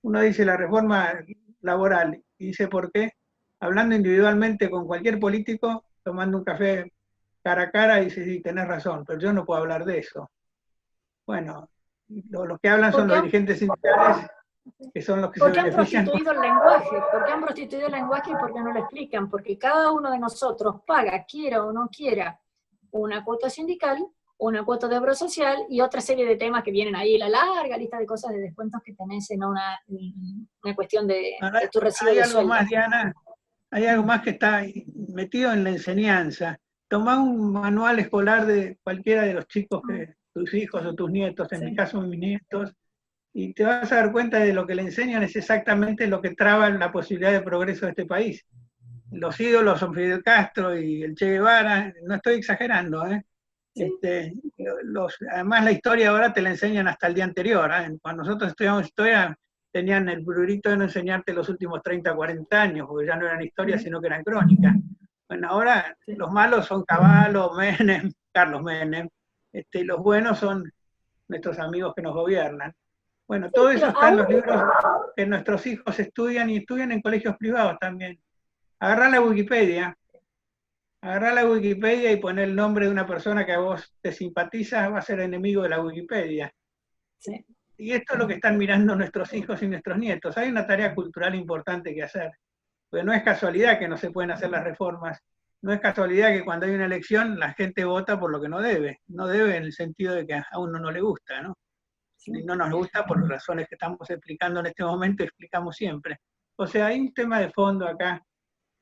Uno dice la reforma laboral, y dice por qué, hablando individualmente con cualquier político, tomando un café cara a cara, y dice, sí, tenés razón, pero yo no puedo hablar de eso. Bueno, los que hablan son los dirigentes sindicales, que son los que se benefician. Porque han prostituido el lenguaje, porque han prostituido el lenguaje y porque no lo explican, porque cada uno de nosotros paga, quiera o no quiera, una cuota sindical, una cuota de obra social y otra serie de temas que vienen ahí, la larga lista de cosas de descuentos que tenés en una cuestión de tu recibo de sueldo. Hay algo más, Diana, hay algo más que está metido en la enseñanza. Tomá un manual escolar de cualquiera de los chicos, tus hijos o tus nietos, en mi caso mis nietos, y te vas a dar cuenta de lo que le enseñan es exactamente lo que traba la posibilidad de progreso de este país. Los ídolos son Fidel Castro y el Che Guevara, no estoy exagerando, ¿eh? Sí. Además la historia ahora te la enseñan hasta el día anterior, ¿eh? Cuando nosotros estudiamos historia tenían el prurito de no enseñarte los últimos 30, 40 años, porque ya no eran historias, sino que eran crónicas. Bueno, ahora los malos son Cavallo, Menem, Carlos Menem, y los buenos son nuestros amigos que nos gobiernan. Bueno, todo eso está en los libros que nuestros hijos estudian y estudian en colegios privados también. Agarrá la Wikipedia y poner el nombre de una persona que a vos te simpatiza, va a ser enemigo de la Wikipedia. Sí. Y esto es lo que están mirando nuestros hijos y nuestros nietos. Hay una tarea cultural importante que hacer, porque no es casualidad que no se pueden hacer las reformas, no es casualidad que cuando hay una elección la gente vota por lo que no debe en el sentido de que a uno no le gusta, ¿no? Y no nos gusta por las razones que estamos explicando en este momento, explicamos siempre. O sea, hay un tema de fondo acá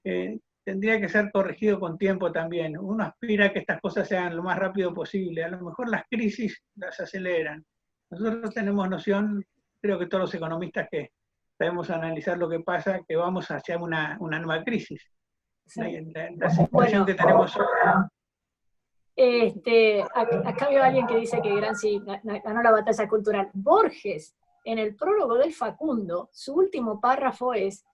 que tendría que ser corregido con tiempo también. Uno aspira a que estas cosas sean lo más rápido posible. A lo mejor las crisis las aceleran. Nosotros tenemos noción, creo que todos los economistas que sabemos analizar lo que pasa, que vamos hacia una nueva crisis. Sí. La situación que tenemos hoy. Acá veo a alguien que dice que Gramsci ganó la batalla cultural. Borges, en el prólogo del Facundo, su último párrafo es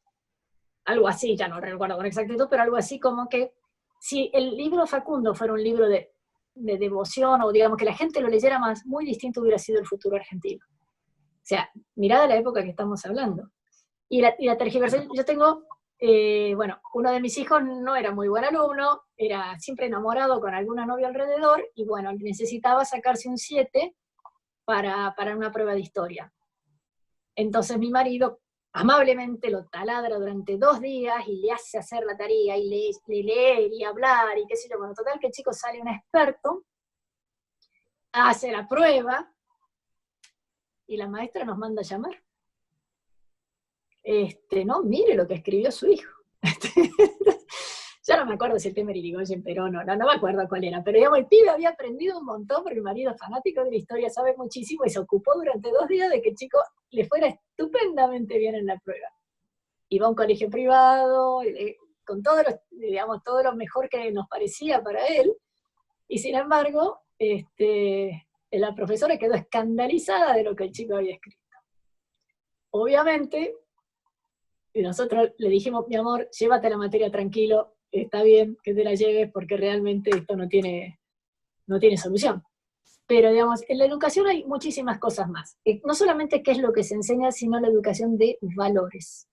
algo así, ya no recuerdo con exactitud, pero algo así como que si el libro Facundo fuera un libro de devoción, o digamos que la gente lo leyera más, muy distinto hubiera sido el futuro argentino. O sea, mirá la época que estamos hablando. Y la tergiversación, yo tengo... bueno, uno de mis hijos no era muy buen alumno, era siempre enamorado con alguna novia alrededor, y bueno, necesitaba sacarse un 7 para una prueba de historia. Entonces mi marido amablemente lo taladra durante 2 días y le hace hacer la tarea, y le leer y hablar, y qué sé yo. Bueno, total que el chico sale un experto, hace la prueba, y la maestra nos manda a llamar. No, mire lo que escribió su hijo. Ya no me acuerdo si el tema era Irigoyen, pero no me acuerdo cuál era, pero digamos, el pibe había aprendido un montón, porque el marido es fanático de la historia, sabe muchísimo, y se ocupó durante 2 días de que el chico le fuera estupendamente bien en la prueba. Iba a un colegio privado, con todo lo mejor que nos parecía para él, y sin embargo, la profesora quedó escandalizada de lo que el chico había escrito. Obviamente, y nosotros le dijimos, mi amor, llévate la materia tranquilo, está bien que te la lleves porque realmente esto no tiene no tiene solución. Pero, digamos, en la educación hay muchísimas cosas más. No solamente qué es lo que se enseña, sino la educación de valores.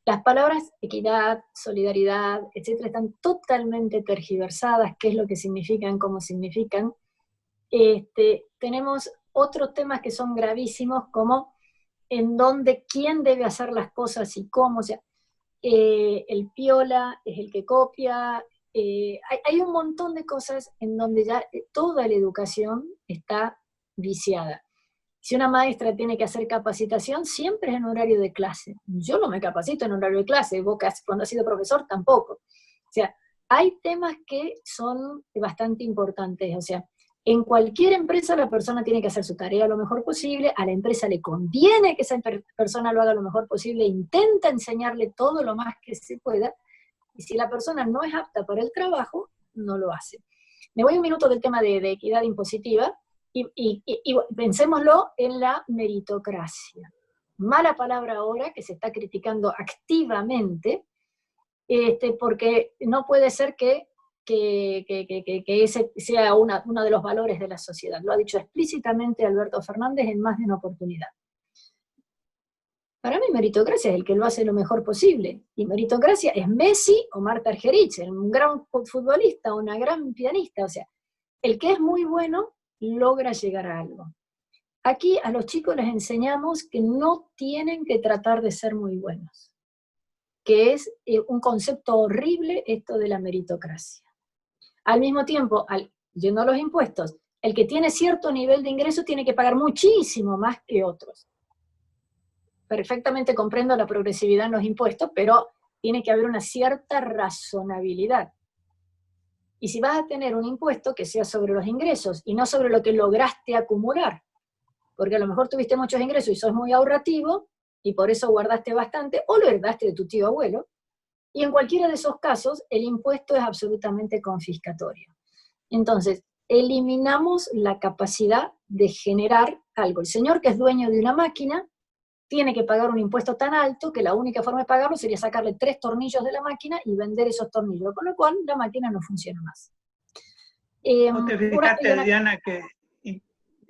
Las palabras equidad, solidaridad, etcétera, están totalmente tergiversadas, qué es lo que significan, cómo significan. Tenemos otros temas que son gravísimos, como en dónde, quién debe hacer las cosas y cómo. O sea, el piola es el que copia. Hay un montón de cosas en donde ya toda la educación está viciada. Si una maestra tiene que hacer capacitación, siempre es en horario de clase. Yo no me capacito en horario de clase, vos cuando has sido profesor tampoco. O sea, hay temas que son bastante importantes. O sea, en cualquier empresa la persona tiene que hacer su tarea lo mejor posible, a la empresa le conviene que esa persona lo haga lo mejor posible, intenta enseñarle todo lo más que se pueda, y si la persona no es apta para el trabajo, no lo hace. Me voy un minuto del tema de equidad impositiva, y pensémoslo en la meritocracia. Mala palabra ahora, que se está criticando activamente, porque no puede ser que ese sea uno de los valores de la sociedad. Lo ha dicho explícitamente Alberto Fernández en más de una oportunidad. Para mí meritocracia es el que lo hace lo mejor posible. Y meritocracia es Messi o Marta Argerich, un gran futbolista o una gran pianista. O sea, el que es muy bueno logra llegar a algo. Aquí a los chicos les enseñamos que no tienen que tratar de ser muy buenos, que es un concepto horrible esto de la meritocracia. Al mismo tiempo, yendo a los impuestos, el que tiene cierto nivel de ingreso tiene que pagar muchísimo más que otros. Perfectamente comprendo la progresividad en los impuestos, pero tiene que haber una cierta razonabilidad. Y si vas a tener un impuesto que sea sobre los ingresos y no sobre lo que lograste acumular, porque a lo mejor tuviste muchos ingresos y sos muy ahorrativo y por eso guardaste bastante, o lo heredaste de tu tío abuelo, y en cualquiera de esos casos el impuesto es absolutamente confiscatorio. Entonces, eliminamos la capacidad de generar algo. El señor que es dueño de una máquina tiene que pagar un impuesto tan alto que la única forma de pagarlo sería sacarle 3 tornillos de la máquina y vender esos tornillos, con lo cual la máquina no funciona más. ¿Vos te fijaste, Diana, que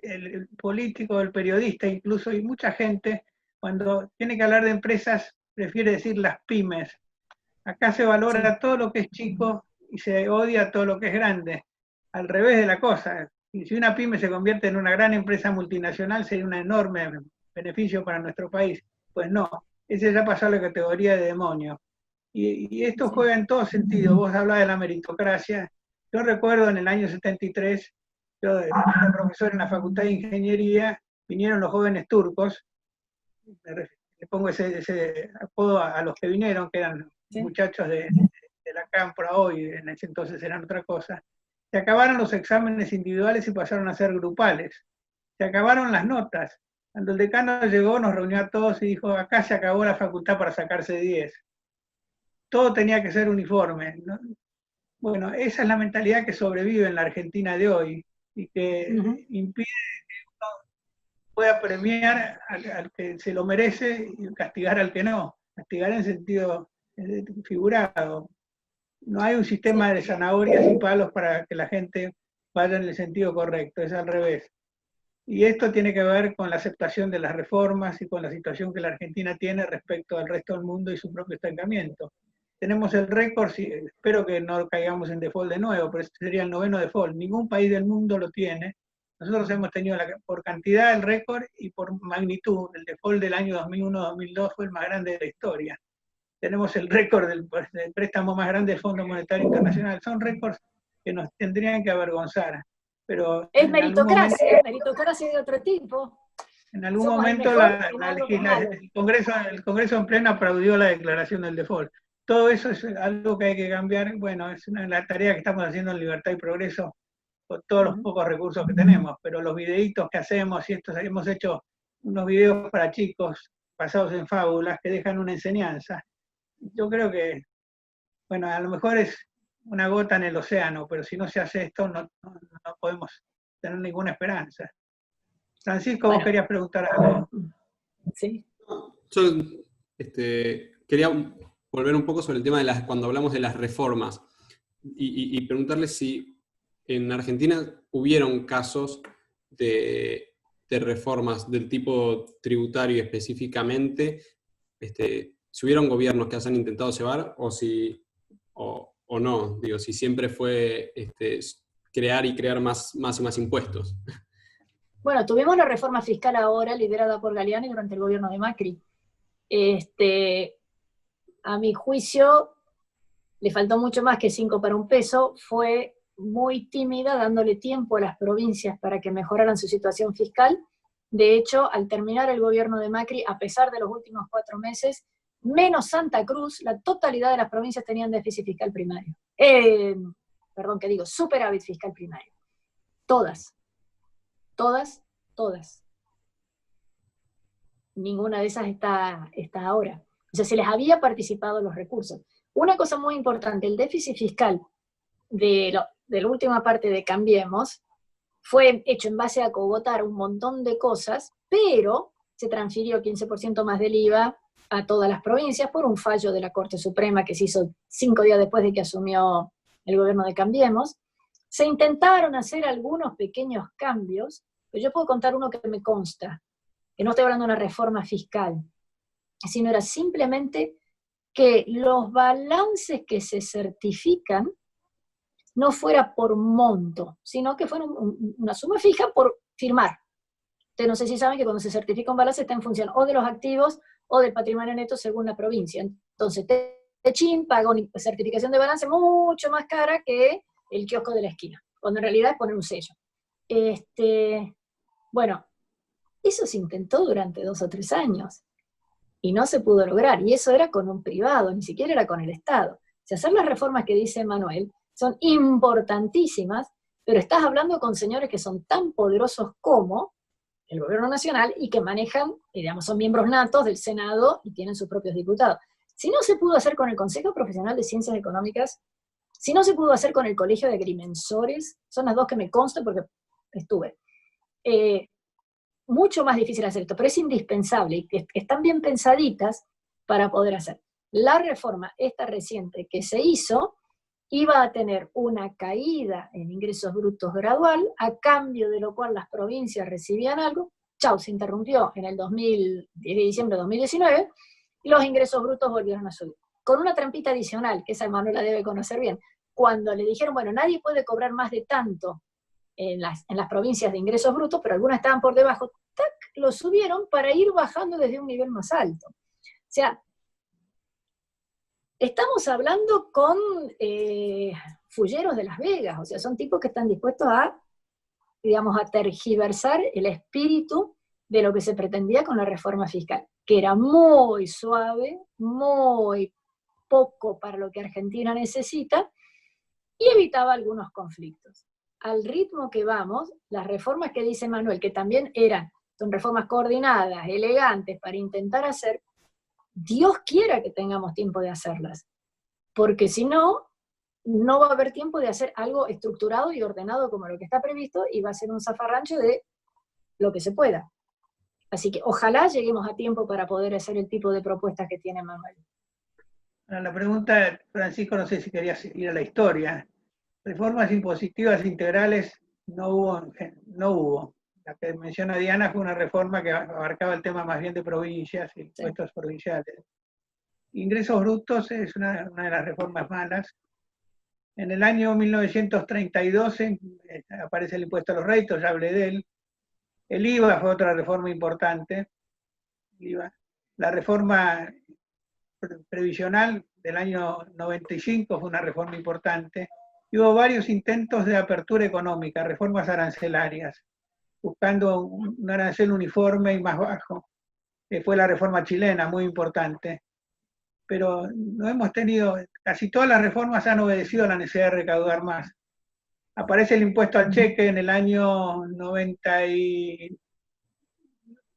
el político, el periodista incluso, y mucha gente, cuando tiene que hablar de empresas, prefiere decir las pymes? Acá se valora todo lo que es chico y se odia todo lo que es grande. Al revés de la cosa. Y si una pyme se convierte en una gran empresa multinacional, sería un enorme beneficio para nuestro país. Pues no, ese ya pasó a la categoría de demonio. Y esto juega en todo sentido. Vos hablabas de la meritocracia. Yo recuerdo en el año 73, yo era profesor en la Facultad de Ingeniería, vinieron los jóvenes turcos, le pongo ese apodo a los que vinieron, que eran muchachos de la cámpora hoy, en ese entonces eran otra cosa. Se acabaron los exámenes individuales y pasaron a ser grupales. Se acabaron las notas. Cuando el decano llegó, nos reunió a todos y dijo, acá se acabó la facultad para sacarse 10. Todo tenía que ser uniforme, ¿no? Bueno, esa es la mentalidad que sobrevive en la Argentina de hoy y que impide que uno pueda premiar al que se lo merece y castigar al que no. Castigar en sentido figurado. No hay un sistema de zanahorias y palos para que la gente vaya en el sentido correcto, es al revés. Y esto tiene que ver con la aceptación de las reformas y con la situación que la Argentina tiene respecto al resto del mundo y su propio estancamiento. Tenemos el récord, espero que no caigamos en default de nuevo, pero este sería el 9º default. Ningún país del mundo lo tiene. Nosotros hemos tenido por cantidad el récord y por magnitud. El default del año 2001-2002 fue el más grande de la historia. Tenemos el récord del préstamo más grande del Fondo Monetario Internacional. Son récords que nos tendrían que avergonzar. Pero es meritocracia, meritocracia de otro tipo. En algún momento el Congreso en pleno aplaudió la declaración del default. Todo eso es algo que hay que cambiar. Bueno, es la tarea que estamos haciendo en Libertad y Progreso con todos los pocos recursos que tenemos, pero los videitos que hacemos, y hemos hecho unos videos para chicos basados en fábulas que dejan una enseñanza. Yo creo que, bueno, a lo mejor es una gota en el océano, pero si no se hace esto no podemos tener ninguna esperanza. Francisco, vos querías preguntar algo. Sí. Yo quería volver un poco sobre el tema de cuando hablamos de las reformas y preguntarle si en Argentina hubieron casos de reformas del tipo tributario específicamente, si hubieron gobiernos que hayan intentado llevar, o no, digo, si siempre fue crear y crear más y más impuestos. Bueno, tuvimos la reforma fiscal ahora, liderada por Galeani durante el gobierno de Macri. A mi juicio, le faltó mucho más que 5 para un peso, fue muy tímida, dándole tiempo a las provincias para que mejoraran su situación fiscal. De hecho, al terminar el gobierno de Macri, a pesar de los últimos 4 meses, menos Santa Cruz, la totalidad de las provincias tenían déficit fiscal primario. Superávit fiscal primario. Todas. Ninguna de esas está ahora. O sea, se les había participado los recursos. Una cosa muy importante, el déficit fiscal de la última parte de Cambiemos fue hecho en base a cogotar un montón de cosas, pero se transfirió 15% más del IVA a todas las provincias por un fallo de la Corte Suprema que se hizo 5 días después de que asumió el gobierno de Cambiemos. Se intentaron hacer algunos pequeños cambios, pero yo puedo contar uno que me consta, que no estoy hablando de una reforma fiscal, sino era simplemente que los balances que se certifican no fuera por monto, sino que fuera una suma fija por firmar. Ustedes no sé si saben que cuando se certifica un balance está en función o de los activos o del patrimonio neto según la provincia. Entonces, Techín paga una certificación de balance mucho más cara que el kiosco de la esquina, cuando en realidad es poner un sello. Bueno, eso se intentó durante 2 o 3 años y no se pudo lograr, y eso era con un privado, ni siquiera era con el Estado. Si hacer las reformas que dice Manuel son importantísimas, pero estás hablando con señores que son tan poderosos como el gobierno nacional y que manejan, digamos, son miembros natos del Senado y tienen sus propios diputados. Si no se pudo hacer con el Consejo Profesional de Ciencias Económicas, si no se pudo hacer con el Colegio de Agrimensores, son las 2 que me consta porque estuve, mucho más difícil hacer esto, pero es indispensable y que están bien pensaditas para poder hacer. La reforma esta reciente que se hizo iba a tener una caída en ingresos brutos gradual, a cambio de lo cual las provincias recibían algo. Chau, se interrumpió en el 10 de diciembre de 2019, y los ingresos brutos volvieron a subir. Con una trampita adicional, que esa Manuela debe conocer bien, cuando le dijeron, bueno, nadie puede cobrar más de tanto en las provincias de ingresos brutos, pero algunas estaban por debajo, ¡tac!, lo subieron para ir bajando desde un nivel más alto. O sea, estamos hablando con fulleros de Las Vegas, o sea, son tipos que están dispuestos a, digamos, a tergiversar el espíritu de lo que se pretendía con la reforma fiscal, que era muy suave, muy poco para lo que Argentina necesita, y evitaba algunos conflictos. Al ritmo que vamos, las reformas que dice Manuel, que también son reformas coordinadas, elegantes, para intentar hacer, Dios quiera que tengamos tiempo de hacerlas, porque si no, no va a haber tiempo de hacer algo estructurado y ordenado como lo que está previsto, y va a ser un zafarrancho de lo que se pueda. Así que ojalá lleguemos a tiempo para poder hacer el tipo de propuestas que tiene Manuel. La pregunta, Francisco, no sé si querías ir a la historia. Reformas impositivas integrales no hubo. La que menciona Diana fue una reforma que abarcaba el tema más bien de provincias y impuestos provinciales. Ingresos brutos es una de las reformas malas. En el año 1932 aparece el impuesto a los réditos, ya hablé de él. El IVA fue otra reforma importante. La reforma previsional del año 95 fue una reforma importante. Y hubo varios intentos de apertura económica, reformas arancelarias, buscando un arancel uniforme y más bajo. Fue la reforma chilena, muy importante. Pero no hemos tenido, casi todas las reformas han obedecido a la necesidad de recaudar más. Aparece el impuesto al cheque en el año 2001.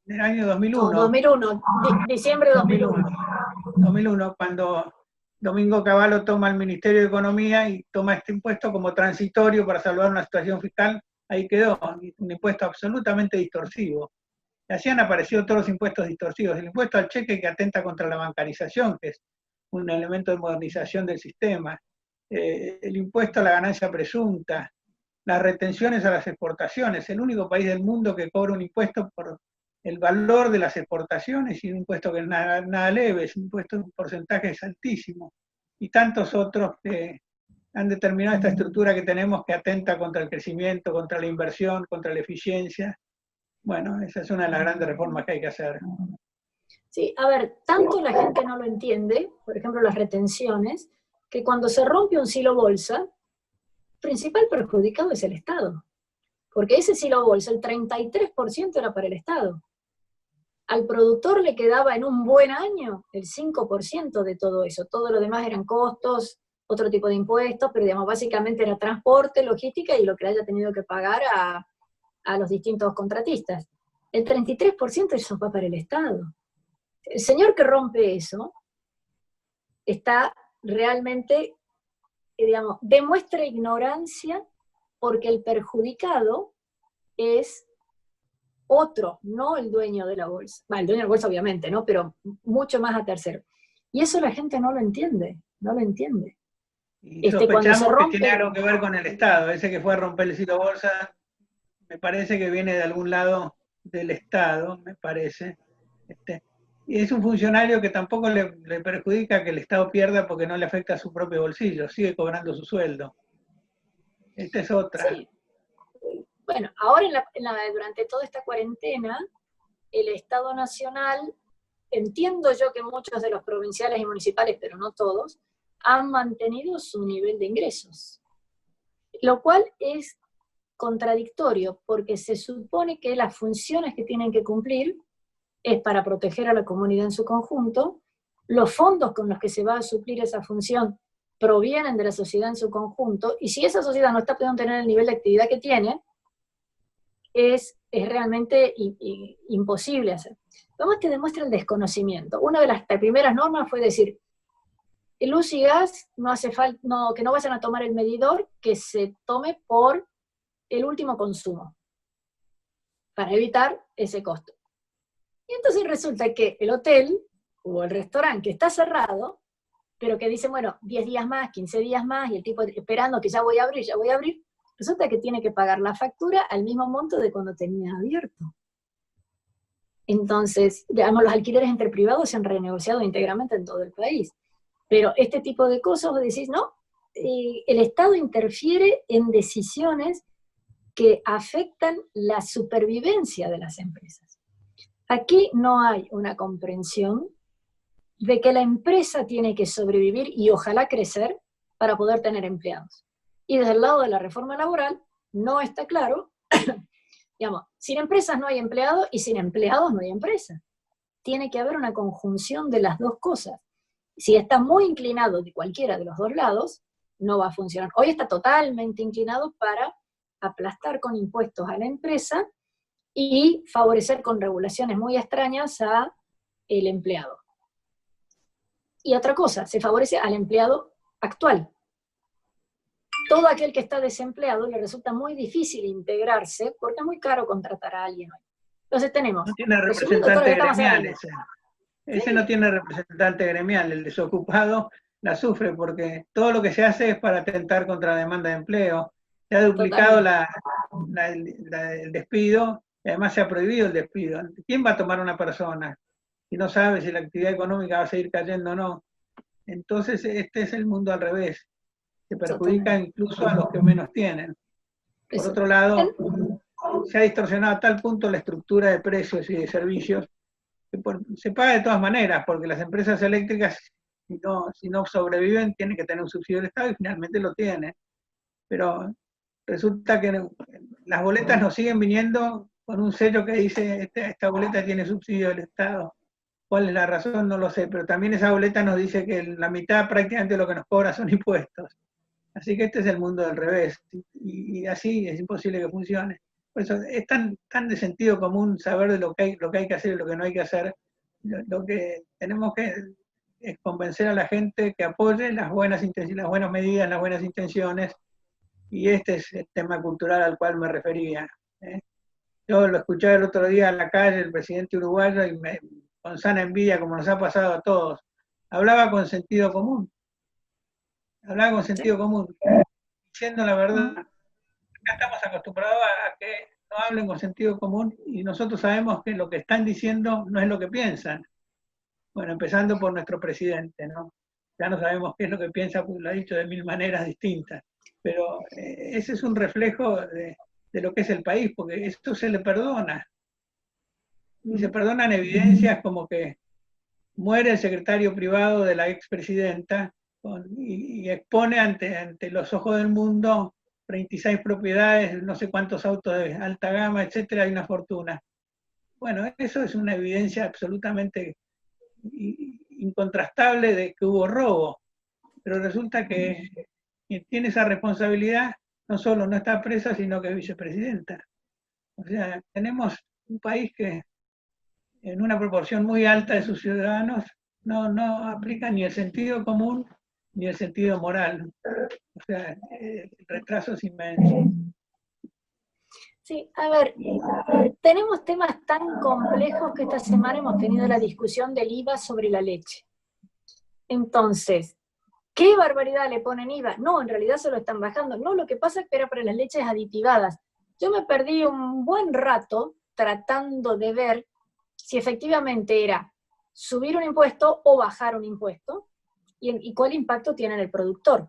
No, 2001, diciembre de 2001. 2001, cuando Domingo Cavallo toma el Ministerio de Economía y toma este impuesto como transitorio para salvar una situación fiscal. Ahí quedó, un impuesto absolutamente distorsivo. Y así han aparecido todos los impuestos distorsivos. El impuesto al cheque, que atenta contra la bancarización, que es un elemento de modernización del sistema. El impuesto a la ganancia presunta. las retenciones a las exportaciones. El único país del mundo que cobra un impuesto por el valor de las exportaciones, y un impuesto que es nada leve, es un impuesto, un porcentaje es altísimo. Y tantos otros que han determinado esta estructura que tenemos, que atenta contra el crecimiento, contra la inversión, contra la eficiencia. Bueno, esa es una de las grandes reformas que hay que hacer. Sí, a ver, tanto la gente no lo entiende, por ejemplo las retenciones, que cuando se rompe un silo bolsa, el principal perjudicado es el Estado. Porque ese silo bolsa, el 33% era para el Estado. Al productor le quedaba en un buen año el 5% de todo eso. Todo lo demás eran costos, otro tipo de impuestos, pero digamos, básicamente era transporte, logística y lo que haya tenido que pagar a los distintos contratistas. El 33% eso va para el Estado. El señor que rompe eso está realmente, digamos, demuestra ignorancia porque el perjudicado es otro, no el dueño de la bolsa. Bueno, el dueño de la bolsa obviamente, ¿no? Pero mucho más a tercero. Y eso la gente no lo entiende, no lo entiende. Y sospechamos que tiene algo que ver con el Estado. Ese que fue a romper el silo bolsa, me parece que viene de algún lado del Estado, me parece. Y es un funcionario que tampoco le perjudica que el Estado pierda porque no le afecta a su propio bolsillo, sigue cobrando su sueldo. Esta es otra. Sí. Bueno, ahora durante toda esta cuarentena, el Estado Nacional, entiendo yo que muchos de los provinciales y municipales, pero no todos, han mantenido su nivel de ingresos. Lo cual es contradictorio, porque se supone que las funciones que tienen que cumplir es para proteger a la comunidad en su conjunto, los fondos con los que se va a suplir esa función provienen de la sociedad en su conjunto, y si esa sociedad no está pudiendo tener el nivel de actividad que tiene, es realmente imposible hacer. Vamos que demuestra el desconocimiento. Una de las primeras normas fue decir, el luz y gas no hace falta, que no vayan a tomar el medidor, que se tome por el último consumo, para evitar ese costo. Y entonces resulta que el hotel o el restaurante que está cerrado, pero que dice, bueno, 10 días más, 15 días más, y el tipo esperando que ya voy a abrir, resulta que tiene que pagar la factura al mismo monto de cuando tenía abierto. Entonces, digamos, los alquileres entre privados se han renegociado íntegramente en todo el país. Pero este tipo de cosas, vos decís, no, el Estado interfiere en decisiones que afectan la supervivencia de las empresas. Aquí no hay una comprensión de que la empresa tiene que sobrevivir y ojalá crecer para poder tener empleados. Y desde el lado de la reforma laboral no está claro, digamos, sin empresas no hay empleados y sin empleados no hay empresa. Tiene que haber una conjunción de las dos cosas. Si está muy inclinado de cualquiera de los dos lados, no va a funcionar. Hoy está totalmente inclinado para aplastar con impuestos a la empresa y favorecer con regulaciones muy extrañas al empleado. Y otra cosa, se favorece al empleado actual. Todo aquel que está desempleado le resulta muy difícil integrarse porque es muy caro contratar a alguien hoy. Entonces tenemos... No tiene representante gremial ese no tiene representante gremial, el desocupado la sufre porque todo lo que se hace es para atentar contra la demanda de empleo. Se ha duplicado el despido y además se ha prohibido el despido. ¿Quién va a tomar una persona si no sabe si la actividad económica va a seguir cayendo o no? Entonces este es el mundo al revés. Se perjudica incluso a los que menos tienen. Por otro lado, se ha distorsionado a tal punto la estructura de precios y de servicios que se paga de todas maneras, porque las empresas eléctricas, si no sobreviven, tienen que tener un subsidio del Estado y finalmente lo tienen. Pero resulta que las boletas nos siguen viniendo con un sello que dice esta boleta tiene subsidio del Estado. ¿Cuál es la razón? No lo sé, pero también esa boleta nos dice que la mitad prácticamente de lo que nos cobra son impuestos. Así que este es el mundo del revés, y así es imposible que funcione. Por eso es tan de sentido común saber de lo que hay que hacer y lo que no hay que hacer. Lo que tenemos que es convencer a la gente que apoye las buenas medidas, las buenas intenciones, y este es el tema cultural al cual me refería. Yo lo escuché el otro día en la calle, el presidente uruguayo, y con sana envidia, como nos ha pasado a todos, hablaba con sentido común. Diciendo la verdad. acá estamos acostumbrados a que no hablen con sentido común y nosotros sabemos que lo que están diciendo no es lo que piensan. Bueno, empezando por nuestro presidente, ¿no? Ya no sabemos qué es lo que piensa, porque lo ha dicho de 1000 maneras distintas. Pero ese es un reflejo de lo que es el país, porque esto se le perdona. Y se perdonan evidencias como que muere el secretario privado de la expresidenta y expone ante los ojos del mundo 36 propiedades, no sé cuántos autos de alta gama, etcétera, y una fortuna. Bueno, eso es una evidencia absolutamente incontrastable de que hubo robo, pero resulta que quien tiene esa responsabilidad no solo no está presa, sino que es vicepresidenta. O sea, tenemos un país que en una proporción muy alta de sus ciudadanos no aplica ni el sentido común ni el sentido moral. O sea, el retraso es inmenso. Sí, a ver, tenemos temas tan complejos que esta semana hemos tenido la discusión del IVA sobre la leche. Entonces, ¿qué barbaridad le ponen IVA? No, en realidad se lo están bajando. No, lo que pasa es que era para las leches aditivadas. Yo me perdí un buen rato tratando de ver si efectivamente era subir un impuesto o bajar un impuesto y cuál impacto tiene en el productor.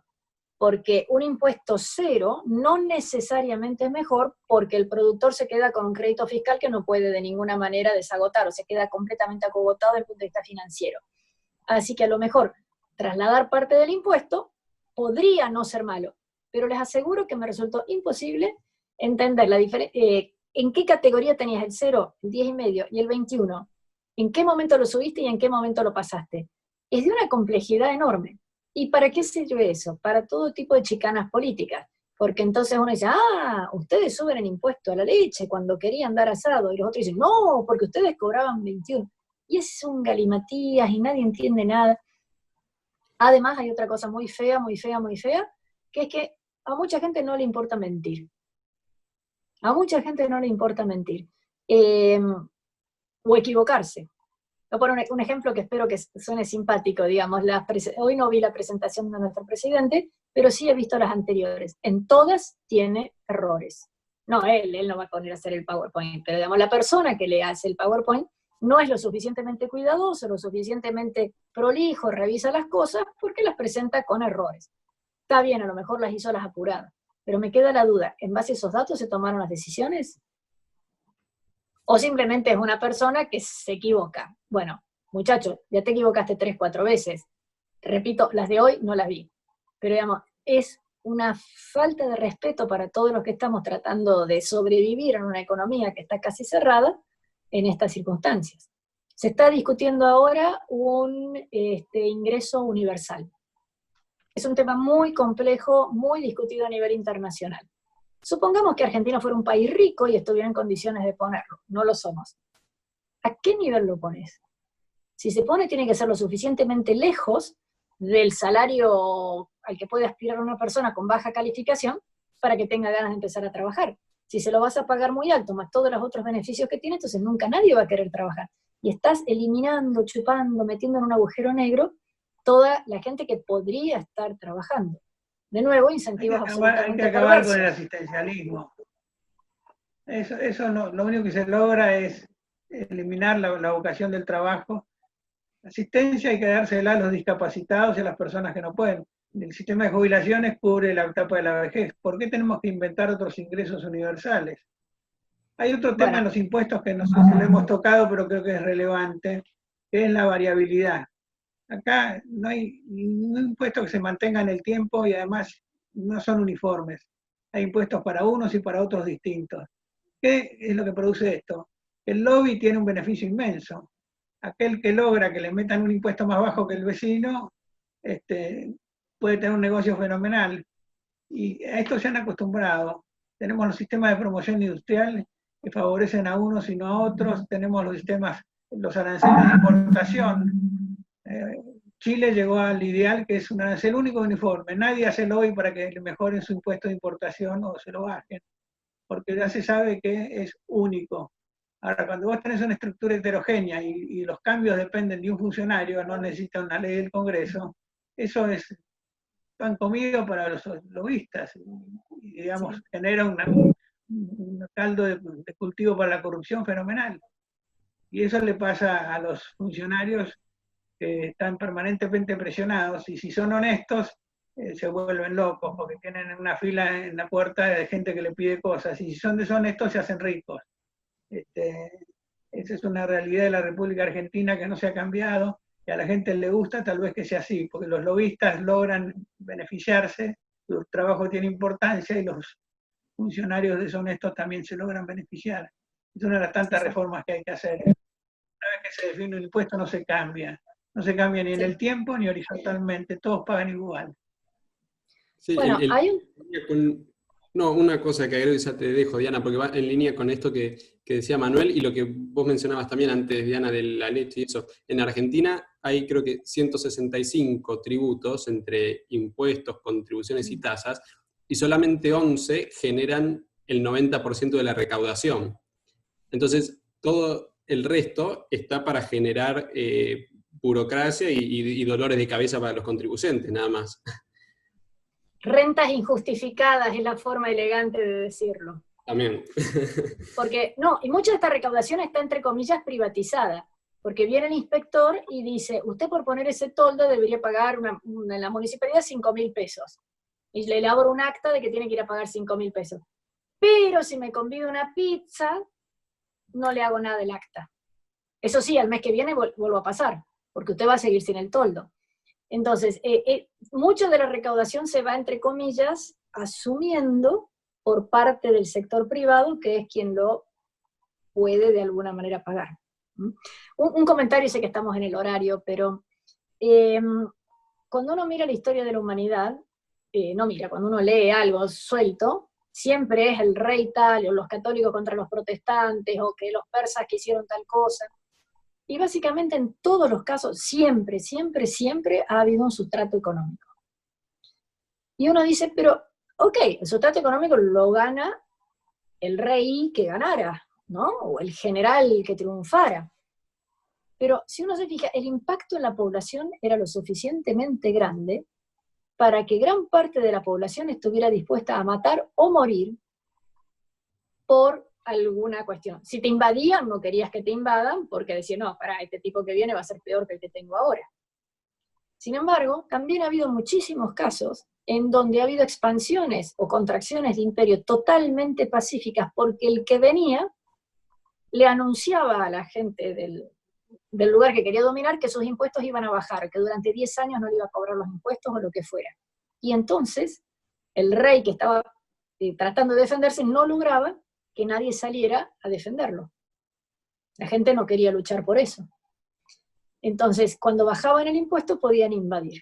Porque un impuesto cero no necesariamente es mejor porque el productor se queda con un crédito fiscal que no puede de ninguna manera desagotar o se queda completamente acogotado desde el punto de vista financiero. Así que a lo mejor trasladar parte del impuesto podría no ser malo, pero les aseguro que me resultó imposible entender la diferencia. ¿En qué categoría tenías el 0, el 10,5 y el 21? ¿En qué momento lo subiste y en qué momento lo pasaste? Es de una complejidad enorme. ¿Y para qué sirve eso? Para todo tipo de chicanas políticas. Porque entonces uno dice, ustedes suben el impuesto a la leche cuando querían dar asado. Y los otros dicen, no, porque ustedes cobraban 21. Y es un galimatías y nadie entiende nada. Además hay otra cosa muy fea, muy fea, muy fea, que es que a mucha gente no le importa mentir. A mucha gente no le importa mentir. O equivocarse. Voy a poner un ejemplo que espero que suene simpático, digamos. Hoy no vi la presentación de nuestro presidente, pero sí he visto las anteriores. En todas tiene errores. No, él no va a poner a hacer el PowerPoint, pero digamos, la persona que le hace el PowerPoint no es lo suficientemente cuidadoso, lo suficientemente prolijo, revisa las cosas, porque las presenta con errores. Está bien, a lo mejor las hizo las apuradas, pero me queda la duda, ¿en base a esos datos se tomaron las decisiones? ¿O simplemente es una persona que se equivoca? Bueno, muchachos, ya te equivocaste 3, 4 veces. Repito, las de hoy no las vi. Pero digamos, es una falta de respeto para todos los que estamos tratando de sobrevivir en una economía que está casi cerrada en estas circunstancias. Se está discutiendo ahora un ingreso universal. Es un tema muy complejo, muy discutido a nivel internacional. Supongamos que Argentina fuera un país rico y estuviera en condiciones de ponerlo. No lo somos. ¿A qué nivel lo pones? Si se pone, tiene que ser lo suficientemente lejos del salario al que puede aspirar una persona con baja calificación para que tenga ganas de empezar a trabajar. Si se lo vas a pagar muy alto, más todos los otros beneficios que tiene, entonces nunca nadie va a querer trabajar. Y estás eliminando, chupando, metiendo en un agujero negro toda la gente que podría estar trabajando. De nuevo, incentivos absolutamente Hay que acabar perversos. con el asistencialismo. Eso no, lo único que se logra es eliminar la vocación del trabajo. Asistencia hay que dársela a los discapacitados y a las personas que no pueden. El sistema de jubilaciones cubre la etapa de la vejez. ¿Por qué tenemos que inventar otros ingresos universales? Hay otro tema en los impuestos que no sé si lo hemos tocado, pero creo que es relevante, que es la variabilidad. Acá no hay ningún impuesto que se mantenga en el tiempo y además no son uniformes. Hay impuestos para unos y para otros distintos. ¿Qué es lo que produce esto? El lobby tiene un beneficio inmenso. Aquel que logra que le metan un impuesto más bajo que el vecino, puede tener un negocio fenomenal. Y a esto se han acostumbrado. Tenemos los sistemas de promoción industrial que favorecen a unos y no a otros. Tenemos los sistemas, los aranceles de importación. Chile llegó al ideal que es un arancel único uniforme. Nadie hace lobby para que le mejoren su impuesto de importación o se lo bajen, porque ya se sabe que es único. Ahora, cuando vos tenés una estructura heterogénea y los cambios dependen de un funcionario, no necesita una ley del Congreso, eso es pan comido para los lobistas, y digamos, genera un caldo de cultivo para la corrupción fenomenal. Y eso le pasa a los funcionarios que están permanentemente presionados, y si son honestos, se vuelven locos, porque tienen una fila en la puerta de gente que le pide cosas, y si son deshonestos se hacen ricos. Esa es una realidad de la República Argentina que no se ha cambiado, y a la gente le gusta tal vez que sea así, porque los lobistas logran beneficiarse, su trabajo tiene importancia, y los funcionarios deshonestos también se logran beneficiar. Es una de las tantas reformas que hay que hacer. Una vez que se define un impuesto no se cambia. No se cambia ni en el tiempo ni horizontalmente, todos pagan igual. Sí, bueno, no, una cosa que agrego y ya te dejo, Diana, porque va en línea con esto que decía Manuel y lo que vos mencionabas también antes, Diana, de la leche y eso. En Argentina hay creo que 165 tributos entre impuestos, contribuciones y tasas, y solamente 11 generan el 90% de la recaudación. Entonces, todo el resto está para generar burocracia y dolores de cabeza para los contribuyentes, nada más. Rentas injustificadas es la forma elegante de decirlo. También. Porque, no, y mucha de esta recaudación está, entre comillas, privatizada. Porque viene el inspector y dice, usted por poner ese toldo debería pagar en la municipalidad 5.000 pesos. Y le elaboro un acta de que tiene que ir a pagar 5.000 pesos. Pero si me convido una pizza, no le hago nada del acta. Eso sí, al mes que viene vuelvo a pasar, porque usted va a seguir sin el toldo. Entonces, mucho de la recaudación se va, entre comillas, asumiendo por parte del sector privado, que es quien lo puede de alguna manera pagar. Un comentario, sé que estamos en el horario, pero cuando uno mira la historia de la humanidad, cuando uno lee algo suelto, siempre es el rey tal, o los católicos contra los protestantes, o que los persas que hicieron tal cosa. Y básicamente en todos los casos, siempre, siempre, siempre ha habido un sustrato económico. Y uno dice, pero, ok, el sustrato económico lo gana el rey que ganara, ¿no? O el general que triunfara. Pero si uno se fija, el impacto en la población era lo suficientemente grande para que gran parte de la población estuviera dispuesta a matar o morir por alguna cuestión. Si te invadían, no querías que te invadan, porque decían, no, pará, este tipo que viene va a ser peor que el que tengo ahora. Sin embargo, también ha habido muchísimos casos en donde ha habido expansiones o contracciones de imperio totalmente pacíficas, porque el que venía le anunciaba a la gente del lugar que quería dominar que sus impuestos iban a bajar, que durante 10 años no le iba a cobrar los impuestos o lo que fuera. Y entonces, el rey que estaba tratando de defenderse no lograba que nadie saliera a defenderlo. La gente no quería luchar por eso. Entonces, cuando bajaban el impuesto podían invadir.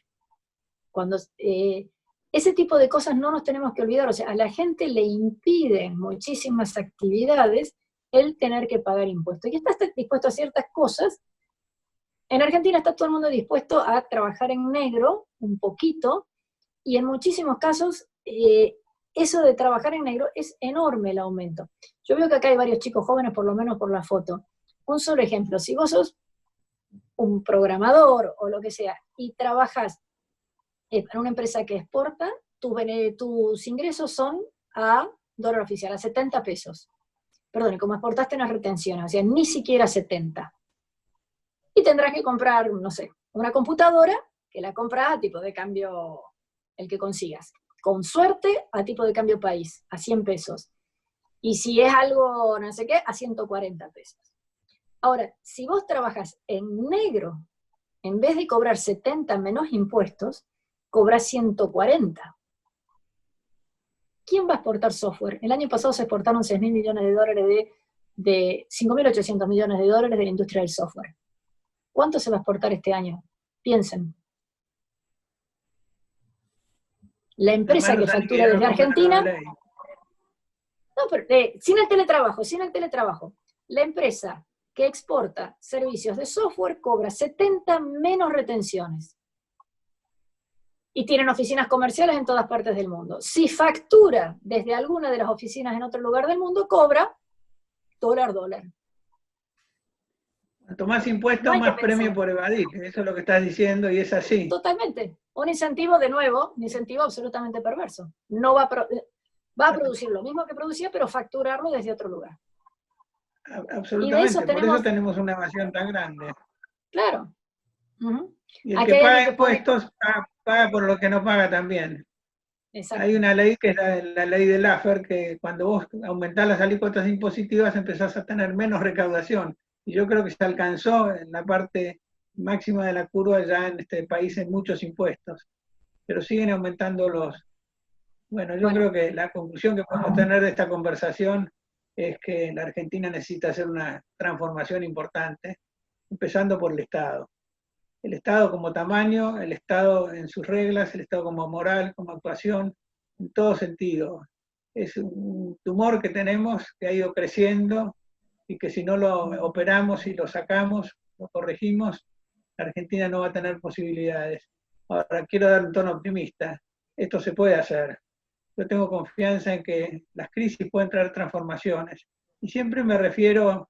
Ese tipo de cosas no nos tenemos que olvidar. O sea, a la gente le impiden muchísimas actividades el tener que pagar impuestos. Y está dispuesto a ciertas cosas. En Argentina está todo el mundo dispuesto a trabajar en negro un poquito, y en muchísimos casos eso de trabajar en negro es enorme el aumento. Yo veo que acá hay varios chicos jóvenes, por lo menos por la foto. Un solo ejemplo, si vos sos un programador o lo que sea, y trabajas para una empresa que exporta, tus ingresos son a dólar oficial, a 70 pesos. Perdón, y como exportaste unas retenciones, o sea, ni siquiera 70. Y tendrás que comprar, no sé, una computadora, que la compras a tipo de cambio el que consigas. Con suerte, a tipo de cambio país, a 100 pesos. Y si es algo, no sé qué, a 140 pesos. Ahora, si vos trabajas en negro, en vez de cobrar 70 menos impuestos, cobras 140. ¿Quién va a exportar software? El año pasado se exportaron 6.000 millones de dólares de 5.800 millones de dólares de la industria del software. ¿Cuánto se va a exportar este año? Piensen. La empresa que factura desde Argentina, no, pero, sin el teletrabajo, la empresa que exporta servicios de software cobra 70 menos retenciones. Y tienen oficinas comerciales en todas partes del mundo. Si factura desde alguna de las oficinas en otro lugar del mundo, cobra dólar. Cuanto más impuestos, No hay que más premio pensar. por evadir. Eso es lo que estás diciendo y es así. Totalmente. Un incentivo, de nuevo, un incentivo absolutamente perverso. No va a producir lo mismo que producía, pero facturarlo desde otro lugar. Y de eso Absolutamente. Por eso tenemos, tenemos una evasión tan grande. claro. Uh-huh. Y el Aquí que hay alguien paga que pone, impuestos paga por lo que no paga también. exacto. Hay una ley que es la ley de Laffer, que cuando vos aumentás las alícuotas impositivas empezás a tener menos recaudación. Y yo creo que se alcanzó en la parte máxima de la curva ya en este país en muchos impuestos. Pero siguen aumentando los... Bueno, yo creo que la conclusión que podemos tener de esta conversación es que la Argentina necesita hacer una transformación importante, empezando por el Estado. El Estado como tamaño, el Estado en sus reglas, el Estado como moral, como actuación, en todo sentido. Es un tumor que tenemos que ha ido creciendo y que si no lo operamos y lo sacamos, lo corregimos, la Argentina no va a tener posibilidades. Ahora, quiero dar un tono optimista. Esto se puede hacer. Yo tengo confianza en que las crisis pueden traer transformaciones. Y siempre me refiero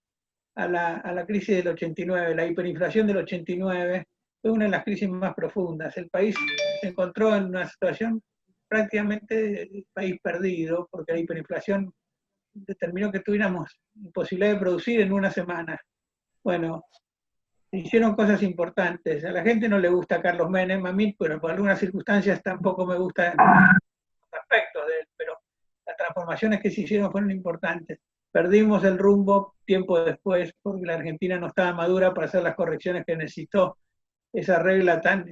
a la crisis del 89, la hiperinflación del 89, fue una de las crisis más profundas. El país se encontró en una situación prácticamente de país perdido, porque la hiperinflación determinó que tuviéramos imposibilidad de producir en una semana. Bueno, se hicieron cosas importantes. A la gente no le gusta Carlos Menem, a mí, pero por algunas circunstancias tampoco me gustan los aspectos de él, pero las transformaciones que se hicieron fueron importantes. Perdimos el rumbo tiempo después porque la Argentina no estaba madura para hacer las correcciones que necesitó. Esa regla tan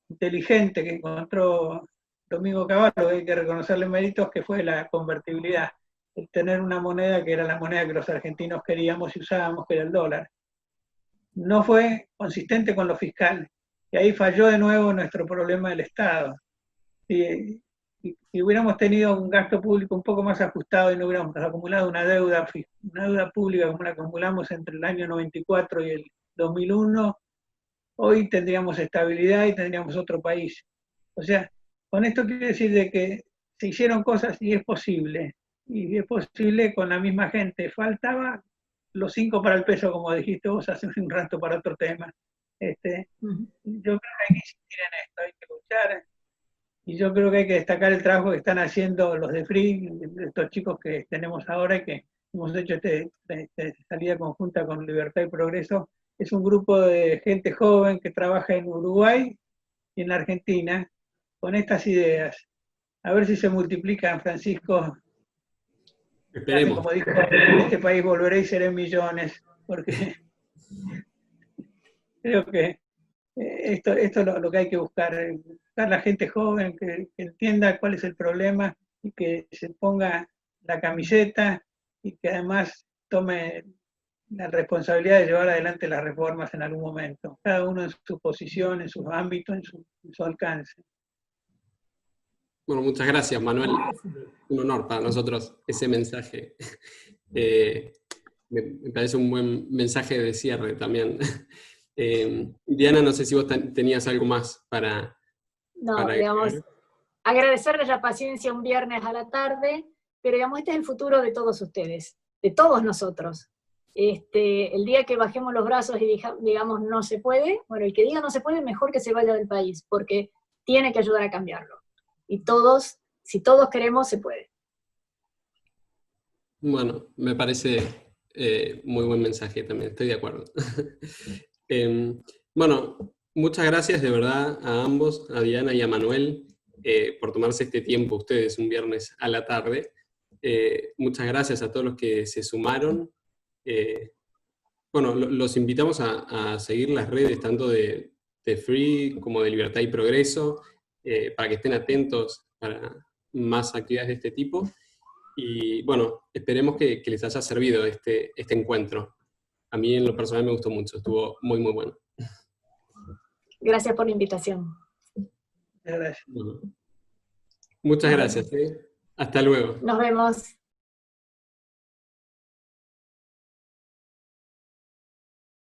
inteligente que encontró Domingo Cavallo, hay que reconocerle méritos, que fue la convertibilidad, el tener una moneda que era la moneda que los argentinos queríamos y usábamos, que era el dólar. No fue consistente con lo fiscal, y ahí falló de nuevo nuestro problema del Estado. Si hubiéramos tenido un gasto público un poco más ajustado y no hubiéramos acumulado una deuda pública como la acumulamos entre el año 94 y el 2001, hoy tendríamos estabilidad y tendríamos otro país. O sea, con esto quiero decir de que se hicieron cosas y es posible con la misma gente. Faltaba los 5 para el peso, como dijiste vos hace un rato para otro tema. Yo creo que hay que insistir en esto, hay que luchar. Y yo creo que hay que destacar el trabajo que están haciendo los de Free, estos chicos que tenemos ahora y que hemos hecho esta salida conjunta con Libertad y Progreso. Es un grupo de gente joven que trabaja en Uruguay y en la Argentina con estas ideas. A ver si se multiplican, Francisco. Esperemos. Como dijo, en este país volveré y seré millones, porque creo que esto es lo que hay que buscar la gente joven que entienda cuál es el problema y que se ponga la camiseta y que además tome la responsabilidad de llevar adelante las reformas en algún momento, cada uno en su posición, en su ámbito, en su alcance. Bueno, muchas gracias, Manuel. Un honor para nosotros ese mensaje. Me parece un buen mensaje de cierre también. Diana, no sé si vos tenías algo más para... No, digamos, agradecerles la paciencia un viernes a la tarde, pero digamos, este es el futuro de todos ustedes, de todos nosotros. El día que bajemos los brazos y digamos no se puede, bueno, el que diga no se puede, mejor que se vaya del país, porque tiene que ayudar a cambiarlo. Y todos, si todos queremos, se puede. Bueno, me parece muy buen mensaje también, estoy de acuerdo. Bueno, muchas gracias de verdad a ambos, a Diana y a Manuel, por tomarse este tiempo ustedes un viernes a la tarde. Muchas gracias a todos los que se sumaron. Bueno, los invitamos a seguir las redes tanto de Free como de Libertad y Progreso, para que estén atentos para más actividades de este tipo. Y bueno, esperemos que les haya servido este encuentro. A mí en lo personal me gustó mucho, estuvo muy, muy bueno. Gracias por la invitación. Gracias. Bueno, muchas gracias. Hasta luego. Nos vemos.